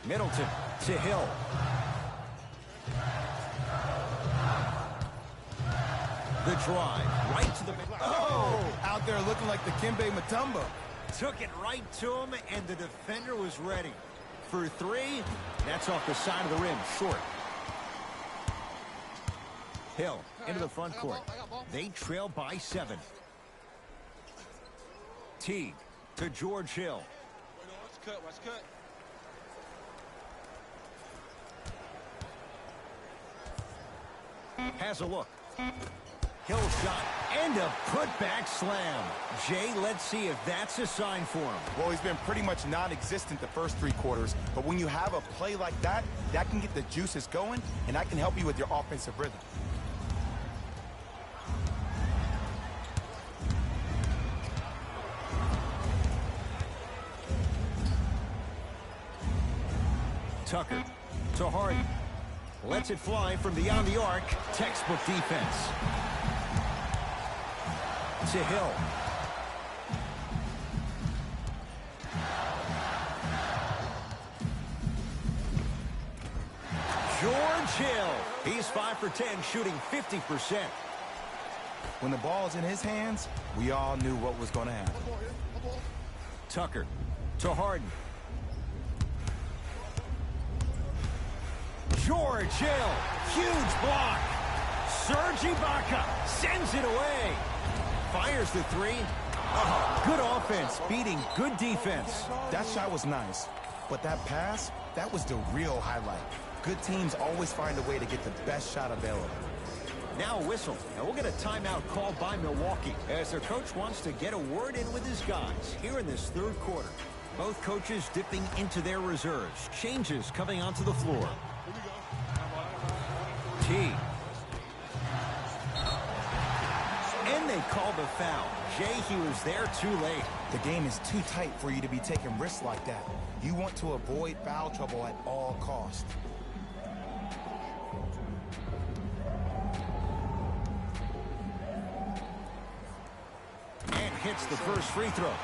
Middleton to Hill. The drive right to the... Oh! Out there looking like the Kimbe Mutombo. Took it right to him, and the defender was ready. For 3, that's off the side of the rim, short. Hill into the front court. They trail by 7. Teague to George Hill. Has a look. Hill shot and a putback slam. Jay, let's see if that's a sign for him. Well, he's been pretty much non-existent the first 3 quarters, but when you have a play like that, that can get the juices going, and that can help you with your offensive rhythm. Tucker to Harden. Lets it fly from beyond the arc. Textbook defense. To Hill. George Hill. He's 5 for 10, shooting 50%. When the ball's in his hands, we all knew what was going to happen. Tucker to Harden. George Hill, huge block. Serge Ibaka sends it away. Fires the 3. Good offense, beating good defense. That shot was nice, but that pass, that was the real highlight. Good teams always find a way to get the best shot available. Now a whistle, and we'll get a timeout called by Milwaukee as their coach wants to get a word in with his guys here in this 3rd quarter. Both coaches dipping into their reserves. Changes coming onto the floor. Teague. And they call the foul. Jay, he was there too late. The game is too tight for you to be taking risks like that. You want to avoid foul trouble at all costs. And hits the first free throw.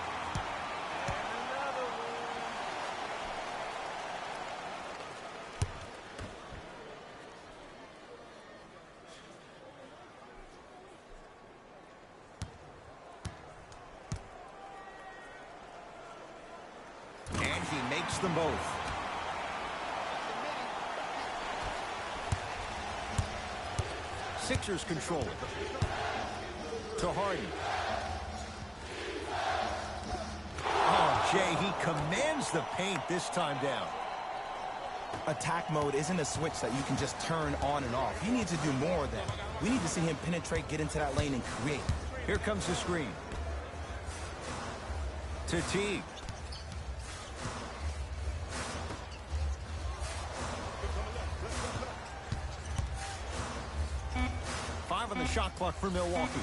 Makes them both. Sixers control it. To Harden. Oh, Jay, he commands the paint this time down. Attack mode isn't a switch that you can just turn on and off. You need to do more of that. We need to see him penetrate, get into that lane, and create. Here comes the screen. To Teague. 5 on the shot clock for Milwaukee.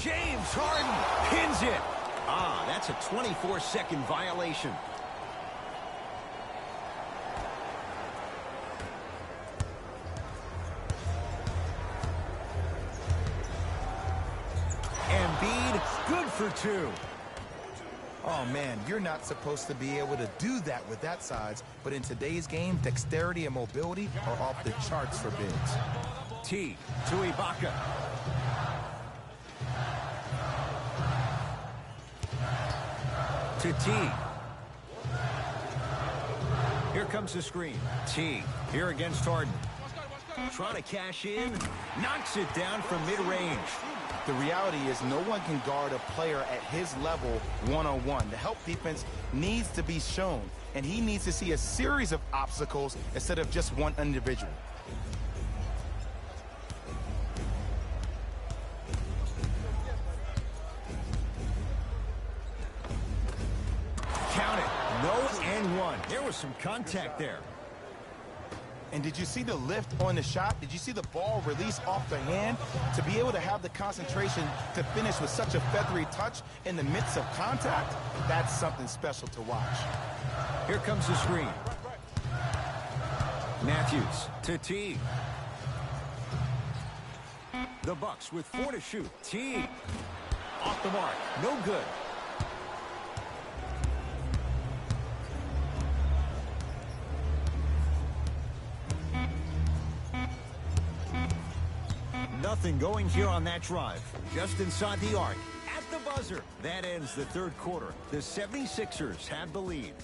James Harden pins it. That's a 24-second violation. Embiid, good for 2. Oh, man, you're not supposed to be able to do that with that size, but in today's game, dexterity and mobility are off the charts for bigs. Teague to Ibaka. To Teague. Here comes the screen. Teague here against Harden. Trying to cash in. Knocks it down from mid-range. The reality is no one can guard a player at his level one-on-one. The help defense needs to be shown. and he needs to see a series of obstacles instead of just one individual. Count it. No and one. There was some contact there. And did you see the lift on the shot? Did you see the ball release off the hand? To be able to have the concentration to finish with such a feathery touch in the midst of contact, that's something special to watch. Here comes the screen. Matthews to Teague. The Bucks with 4 to shoot. Teague off the mark. No good. Nothing going here on that drive. Just inside the arc. At the buzzer. That ends the third quarter. The 76ers have the lead.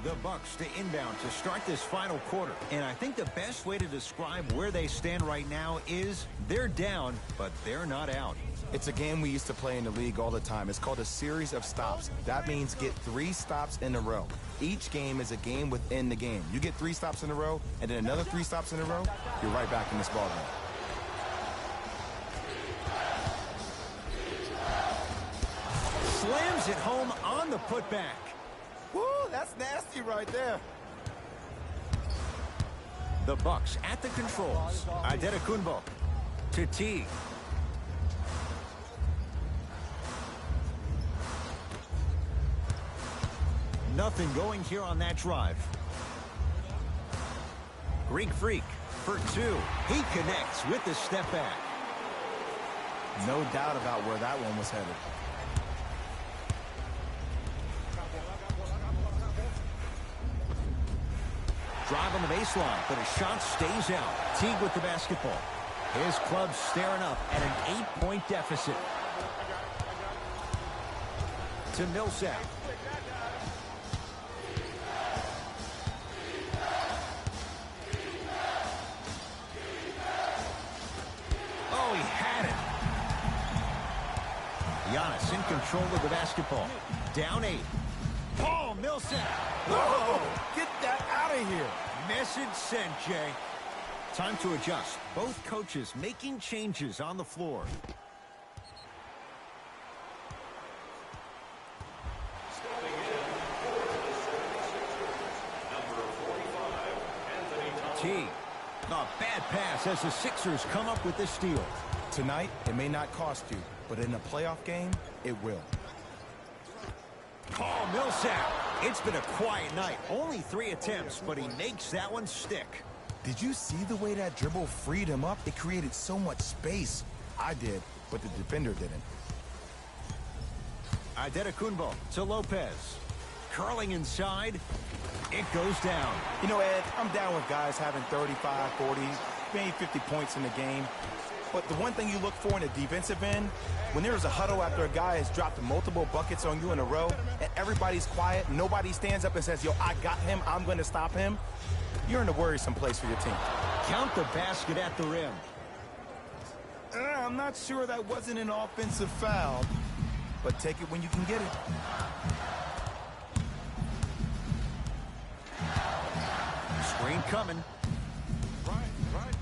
The Bucks to inbound to start this final quarter. And I think the best way to describe where they stand right now is they're down, but they're not out. It's a game we used to play in the league all the time. It's called a series of stops. That means get 3 stops in a row. Each game is a game within the game. You get 3 stops in a row, and then another 3 stops in a row, you're right back in this ballgame. Slams it home on the putback. Woo, that's nasty right there. The Bucks at the controls. Adetokunbo to Teague. Nothing going here on that drive. Greek Freak for 2. He connects with the step back. No doubt about where that one was headed. Drive on the baseline, but his shot stays out. Teague with the basketball. His club staring up at an 8-point deficit. To Millsap. Oh, he had it. Giannis in control of the basketball. Down 8. Paul Millsap. Whoa! Get that out of here. Message sent, Jay. Time to adjust. Both coaches making changes on the floor. Stepping in for the 76ers, number 45, Anthony Thomas. Teague. A bad pass as the Sixers come up with this steal. Tonight, it may not cost you, but in a playoff game, it will. Paul Millsap. It's been a quiet night. Only 3 attempts, but he makes that one stick. Did you see the way that dribble freed him up? It created so much space. I did, but the defender didn't. Adetokunbo to Lopez. Curling inside. It goes down. You know, Ed, I'm down with guys having 35, 40, maybe 50 points in the game. But the one thing you look for in a defensive end, when there's a huddle after a guy has dropped multiple buckets on you in a row, and everybody's quiet, nobody stands up and says, yo, I got him, I'm going to stop him, you're in a worrisome place for your team. Count the basket at the rim. I'm not sure that wasn't an offensive foul, but take it when you can get it. Screen coming. Right.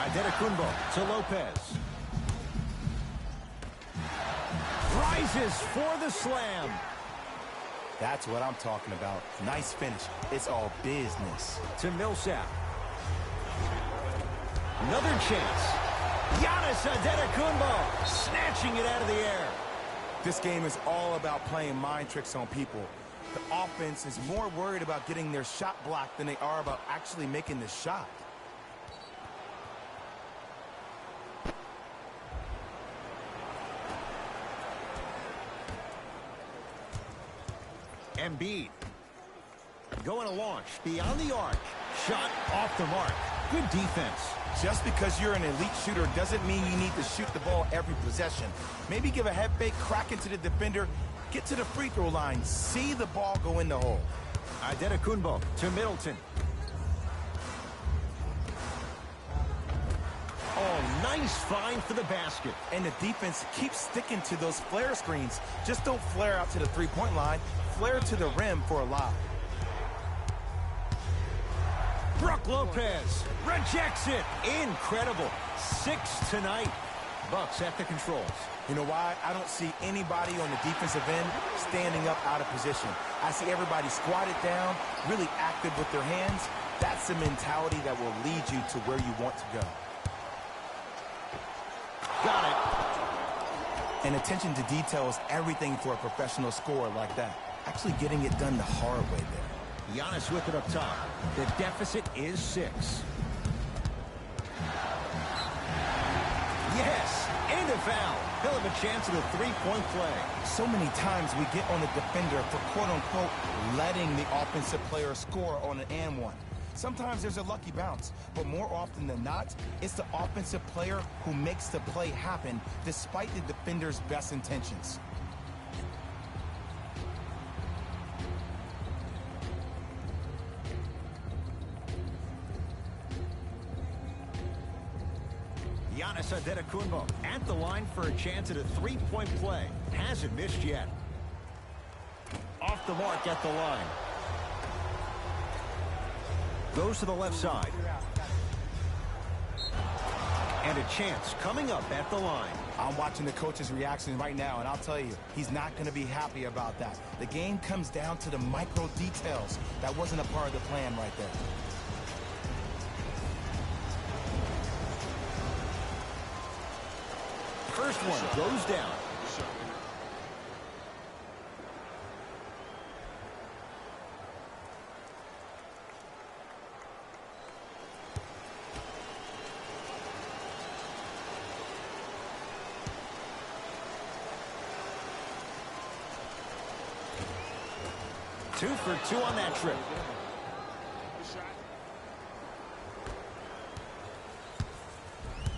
Adetokunbo to Lopez. Rises for the slam. That's what I'm talking about. Nice finish. It's all business. To Millsap. Another chance. Giannis Adetokunbo snatching it out of the air. This game is all about playing mind tricks on people. The offense is more worried about getting their shot blocked than they are about actually making the shot. Embiid. Going to launch beyond the arc. Shot off the mark. Good defense. Just because you're an elite shooter doesn't mean you need to shoot the ball every possession. Maybe give a head fake, crack into the defender, get to the free throw line, see the ball go in the hole. Antetokounmpo to Middleton. Oh, nice find for the basket. And the defense keeps sticking to those flare screens. Just don't flare out to the three-point line. Flare to the rim for a lob. Brook Lopez rejects it. Incredible. 6 tonight. Bucks at the controls. You know why? I don't see anybody on the defensive end standing up out of position. I see everybody squatted down, really active with their hands. That's the mentality that will lead you to where you want to go. Got it. And attention to detail is everything for a professional scorer like that. Actually getting it done the hard way there. Giannis with it up top. The deficit is 6. Yes, and a foul. He'll have a chance at a three-point play. So many times we get on the defender for quote-unquote letting the offensive player score on an and one. Sometimes there's a lucky bounce, but more often than not, it's the offensive player who makes the play happen despite the defender's best intentions. Giannis Antetokounmpo at the line for a chance at a three-point play. Hasn't missed yet. Off the mark at the line. Goes to the left side. And a chance coming up at the line. I'm watching the coach's reaction right now, and I'll tell you, he's not going to be happy about that. The game comes down to the micro details. That wasn't a part of the plan right there. First one goes down. Two for 2 on that trip.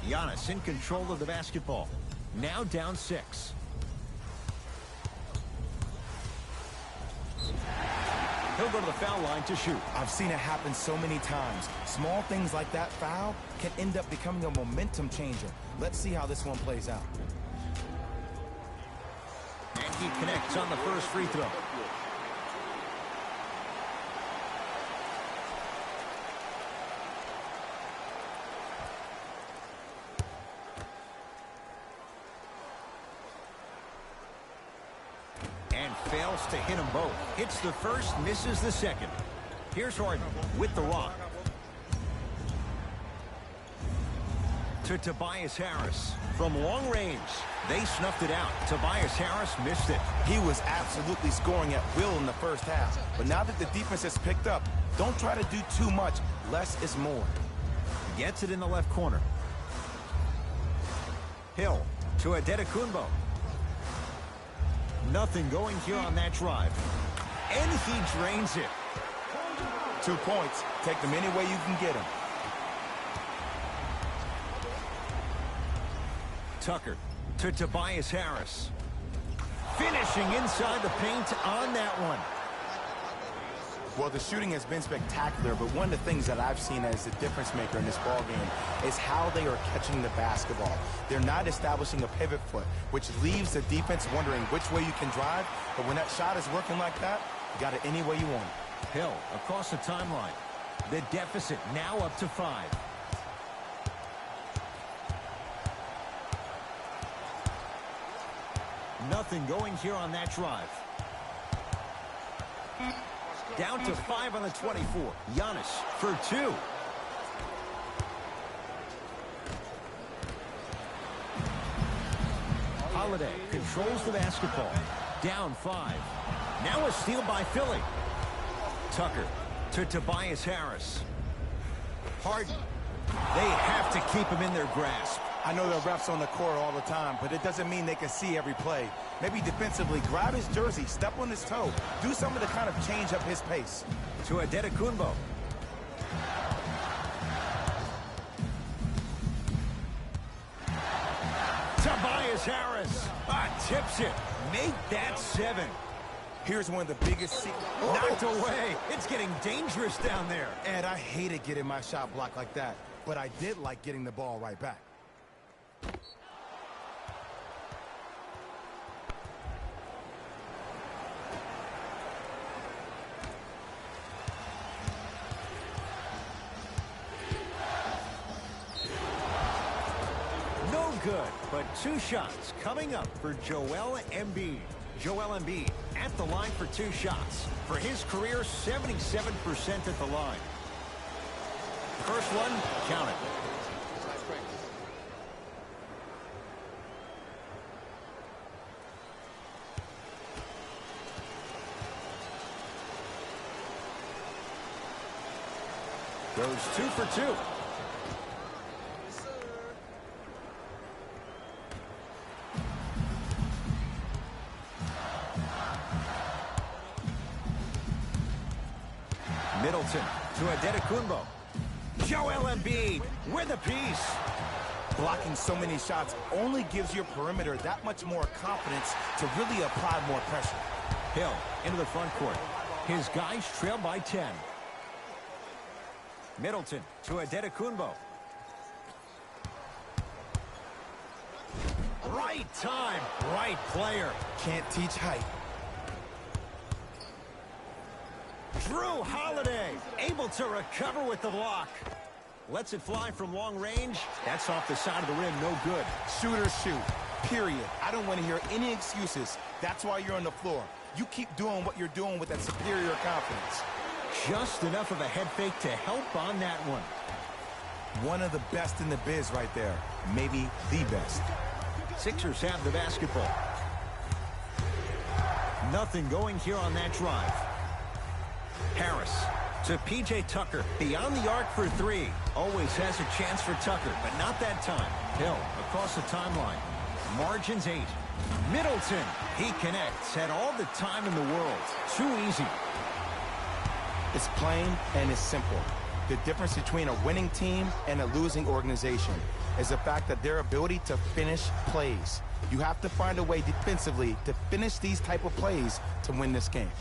Giannis in control of the basketball. Now down 6. He'll go to the foul line to shoot. I've seen it happen so many times. Small things like that foul can end up becoming a momentum changer. Let's see how this one plays out. And he connects on the first free throw. And fails to hit them both. Hits the first, misses the second. Here's Harden with the rock. To Tobias Harris. From long range, they snuffed it out. Tobias Harris missed it. He was absolutely scoring at will in the first half. But now that the defense has picked up, don't try to do too much. Less is more. Gets it in the left corner. Hill to Antetokounmpo. Nothing going here on that drive. And he drains it. 2 points. Take them any way you can get them. Tucker to Tobias Harris. Finishing inside the paint on that one. Well, the shooting has been spectacular, but one of the things that I've seen as the difference maker in this ballgame is how they are catching the basketball. They're not establishing a pivot foot, which leaves the defense wondering which way you can drive. But when that shot is working like that, you got it any way you want it. Hill across the timeline. The deficit now up to 5. Nothing going here on that drive. Down to 5 on the 24. Giannis for 2. Holiday controls the basketball. Down 5. Now a steal by Philly. Tucker to Tobias Harris. Harden. They have to keep him in their grasp. I know there are refs on the court all the time, but it doesn't mean they can see every play. Maybe defensively, grab his jersey, step on his toe, do something to kind of change up his pace. To Antetokounmpo. Tobias Harris tips it. Make that 7. Here's one of the biggest... Knocked away. It's getting dangerous down there. Ed, I hated getting my shot blocked like that, but I did like getting the ball right back. No good, but 2 shots coming up for Joel Embiid. Joel Embiid at the line for 2 shots. For his career, 77% at the line. First one, count it. Goes 2 for 2. Middleton to Antetokounmpo. Joel Embiid with a piece. Blocking so many shots only gives your perimeter that much more confidence to really apply more pressure. Hill into the front court. His guys trail by 10. Middleton to Antetokounmpo. Right time, right player. Can't teach height. Drew Holiday able to recover with the block. Lets it fly from long range. That's off the side of the rim, no good. Shooters shoot, period. I don't want to hear any excuses. That's why you're on the floor. You keep doing what you're doing with that superior confidence. Just enough of a head fake to help on that one. One of the best in the biz right there. Maybe the best. Sixers have the basketball. Nothing going here on that drive. Harris to P.J. Tucker. Beyond the arc for 3. Always has a chance for Tucker, but not that time. Hill across the timeline. Margins 8. Middleton. He connects. Had all the time in the world. Too easy. It's plain and it's simple. The difference between a winning team and a losing organization is the fact that their ability to finish plays. You have to find a way defensively to finish these type of plays to win this game.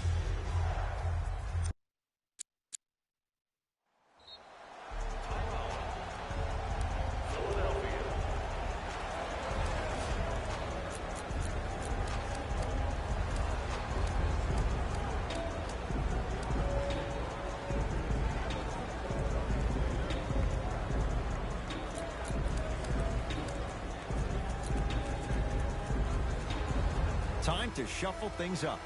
Time to shuffle things up.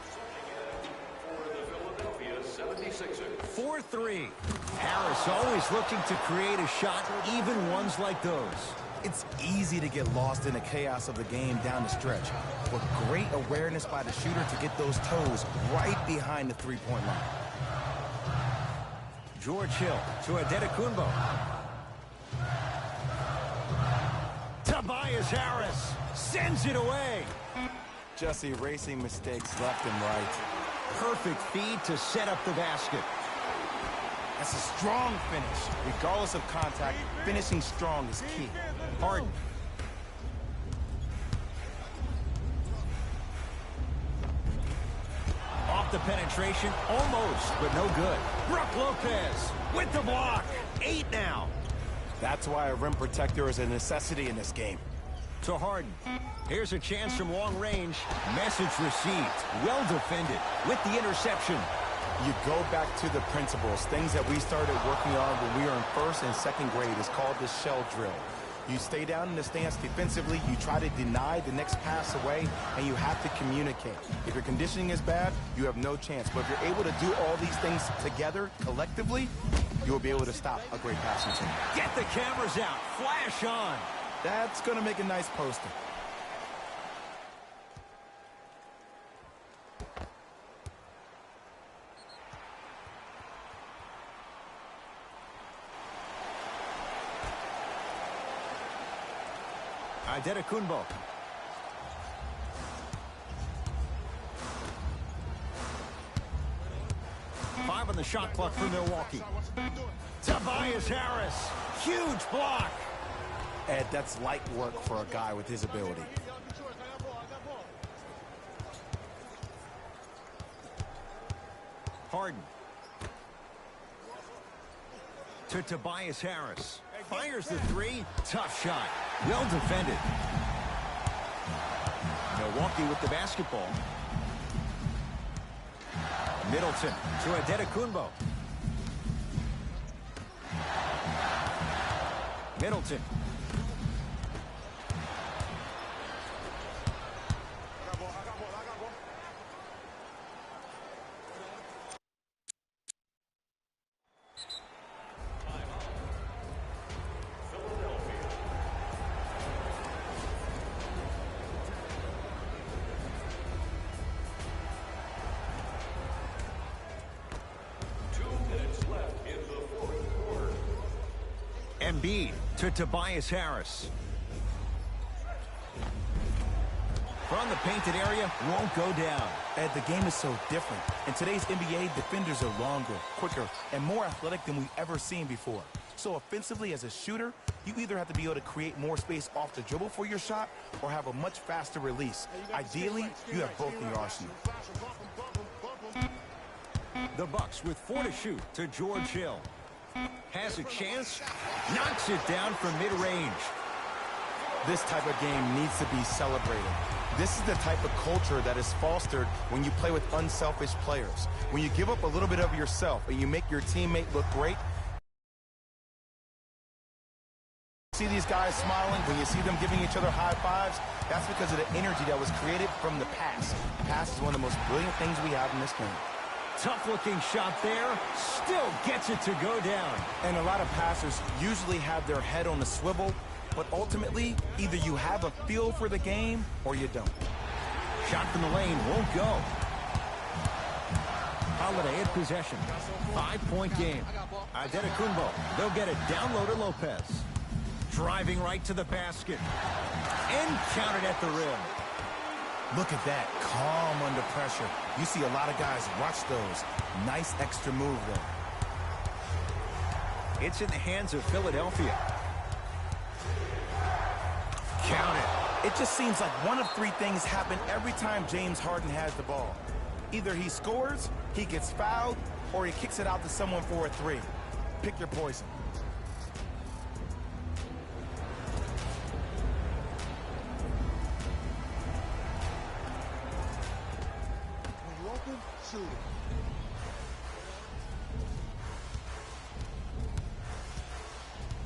For the Philadelphia 76ers. 4-3. Harris always looking to create a shot, even ones like those. It's easy to get lost in the chaos of the game down the stretch, but great awareness by the shooter to get those toes right behind the three-point line. George Hill to Antetokounmpo. Tobias Harris sends it away. Just erasing mistakes left and right. Perfect feed to set up the basket. That's a strong finish. Regardless of contact, finishing strong is key. Harden. Off the penetration, almost, but no good. Brook Lopez with the block. 8 now. That's why a rim protector is a necessity in this game. To Harden. Here's a chance from long range. Message received. Well defended with the interception. You go back to the principles, things that we started working on when we were in first and second grade. Is called the shell drill. You stay down in the stance defensively, you try to deny the next pass away, and you have to communicate. If your conditioning is bad, you have no chance. But if you're able to do all these things together, collectively, you'll be able to stop a great passing team. Get the cameras out. Flash on. That's going to make a nice poster. Antetokounmpo. Five on the shot clock for Milwaukee. Tobias Harris. Huge block. Ed, that's light work for a guy with his ability. Harden. To Tobias Harris. Fires the three. Tough shot. Well defended. Milwaukee with the basketball. Middleton to Antetokounmpo. Middleton. Embiid to Tobias Harris. From the painted area, won't go down. Ed, the game is so different. In today's NBA, defenders are longer, quicker, and more athletic than we've ever seen before. So offensively, as a shooter, you either have to be able to create more space off the dribble for your shot or have a much faster release. Ideally, you have both in your arsenal. The Bucks with 4 to shoot to George Hill. Has a chance, knocks it down from mid-range. This type of game needs to be celebrated. This is the type of culture that is fostered when you play with unselfish players. When you give up a little bit of yourself and you make your teammate look great. See these guys smiling, when you see them giving each other high fives, that's because of the energy that was created from the pass. The pass is one of the most brilliant things we have in this game. Tough-looking shot there, still gets it to go down. And a lot of passers usually have their head on the swivel, but ultimately, either you have a feel for the game or you don't. Shot from the lane won't go. Holiday in possession. 5-point game. Antetokounmpo, they'll get it down low to Lopez. Driving right to the basket. And counted at the rim. Look at that, calm under pressure. You see a lot of guys watch those. Nice extra move there. It's in the hands of Philadelphia. Count it. It just seems like one of 3 things happen every time James Harden has the ball. Either he scores, he gets fouled, or he kicks it out to someone for a 3. Pick your poison.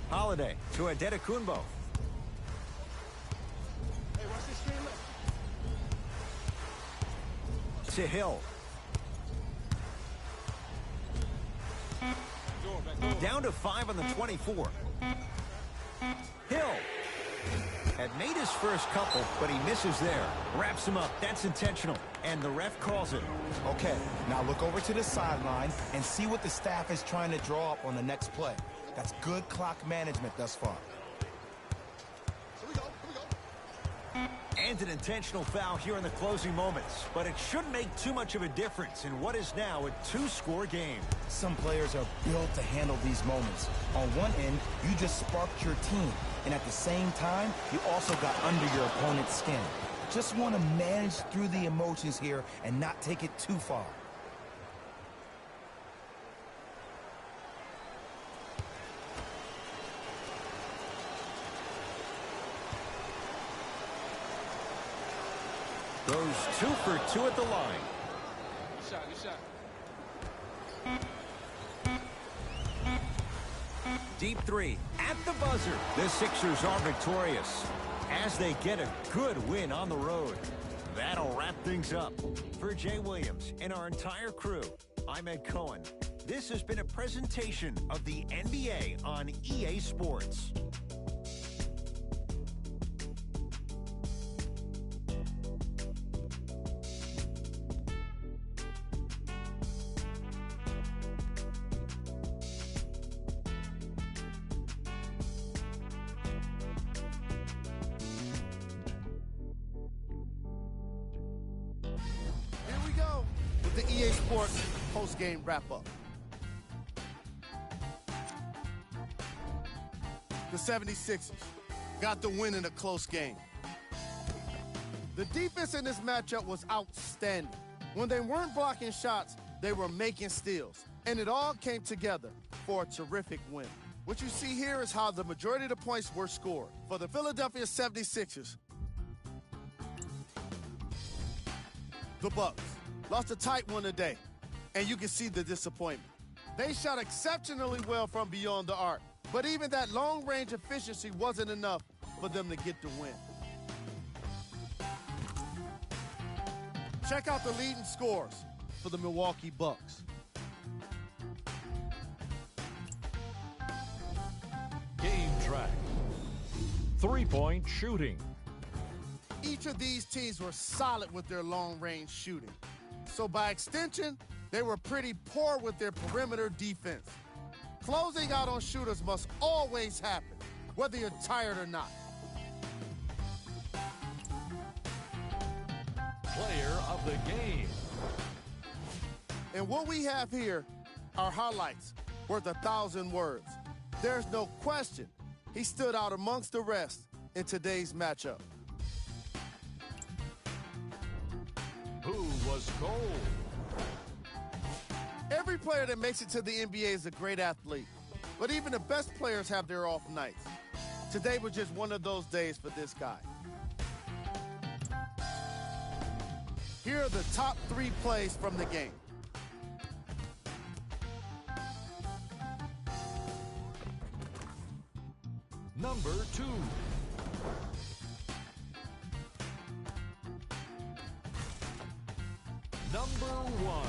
Holiday to Antetokounmpo. To Hill. Down to 5 on the 24. Hill had made his first couple, but he misses there. Wraps him up. That's intentional. And the ref calls it. Okay, now look over to the sideline and see what the staff is trying to draw up on the next play. That's good clock management thus far. And an intentional foul here in the closing moments. But it shouldn't make too much of a difference in what is now a 2-score game. Some players are built to handle these moments. On one end, you just sparked your team. And at the same time, you also got under your opponent's skin. Just want to manage through the emotions here and not take it too far. Goes 2 for 2 at the line. Good shot. Deep 3 at the buzzer. The Sixers are victorious as they get a good win on the road. That'll wrap things up. For Jay Williams and our entire crew, I'm Ed Cohen. This has been a presentation of the NBA on EA Sports. The EA Sports post-game wrap-up. The 76ers got the win in a close game. The defense in this matchup was outstanding. When they weren't blocking shots, they They were making steals, and it all came together for a terrific win. What you see here is how the majority of the points were scored. For the Philadelphia 76ers, the Bucks lost a tight one today, and you can see the disappointment. They shot exceptionally well from beyond the arc, but even that long-range efficiency wasn't enough for them to get the win. Check out the leading scores for the Milwaukee Bucks. Game track. Three-point shooting. Each of these teams were solid with their long-range shooting. So by extension, they were pretty poor with their perimeter defense. Closing out on shooters must always happen, whether you're tired or not. Player of the game. And what we have here are highlights worth 1,000 words. There's no question he stood out amongst the rest in today's matchup. Who was gold? Every player that makes it to the NBA is a great athlete, but even the best players have their off nights. Today was just one of those days for this guy. Here are the top 3 plays from the game. Number 2. Number 1.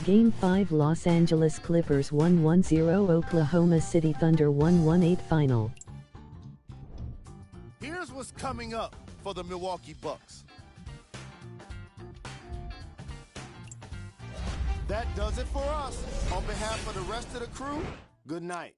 Game 5 Los Angeles Clippers 1-1-0 Oklahoma City Thunder 1-1-8 final. Here's what's coming up for the Milwaukee Bucks. That does it for us. On behalf of the rest of the crew, good night.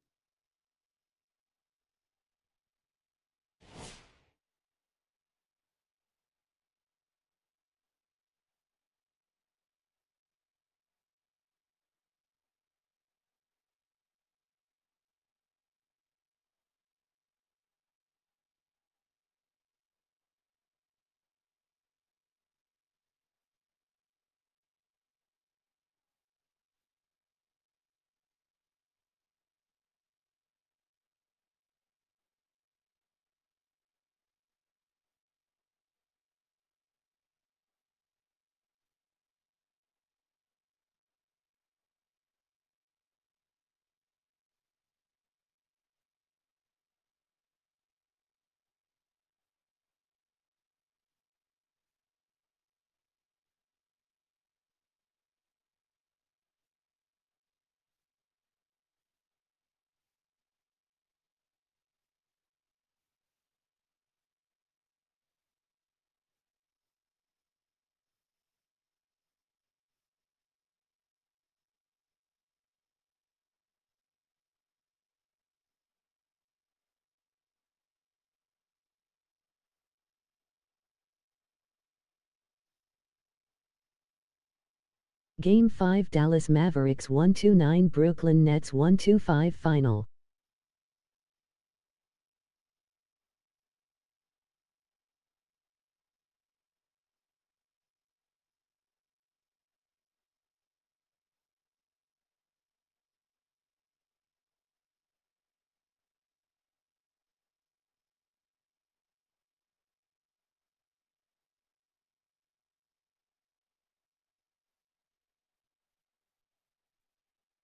Game 5 Dallas Mavericks 1-9 Brooklyn Nets 1-5 final.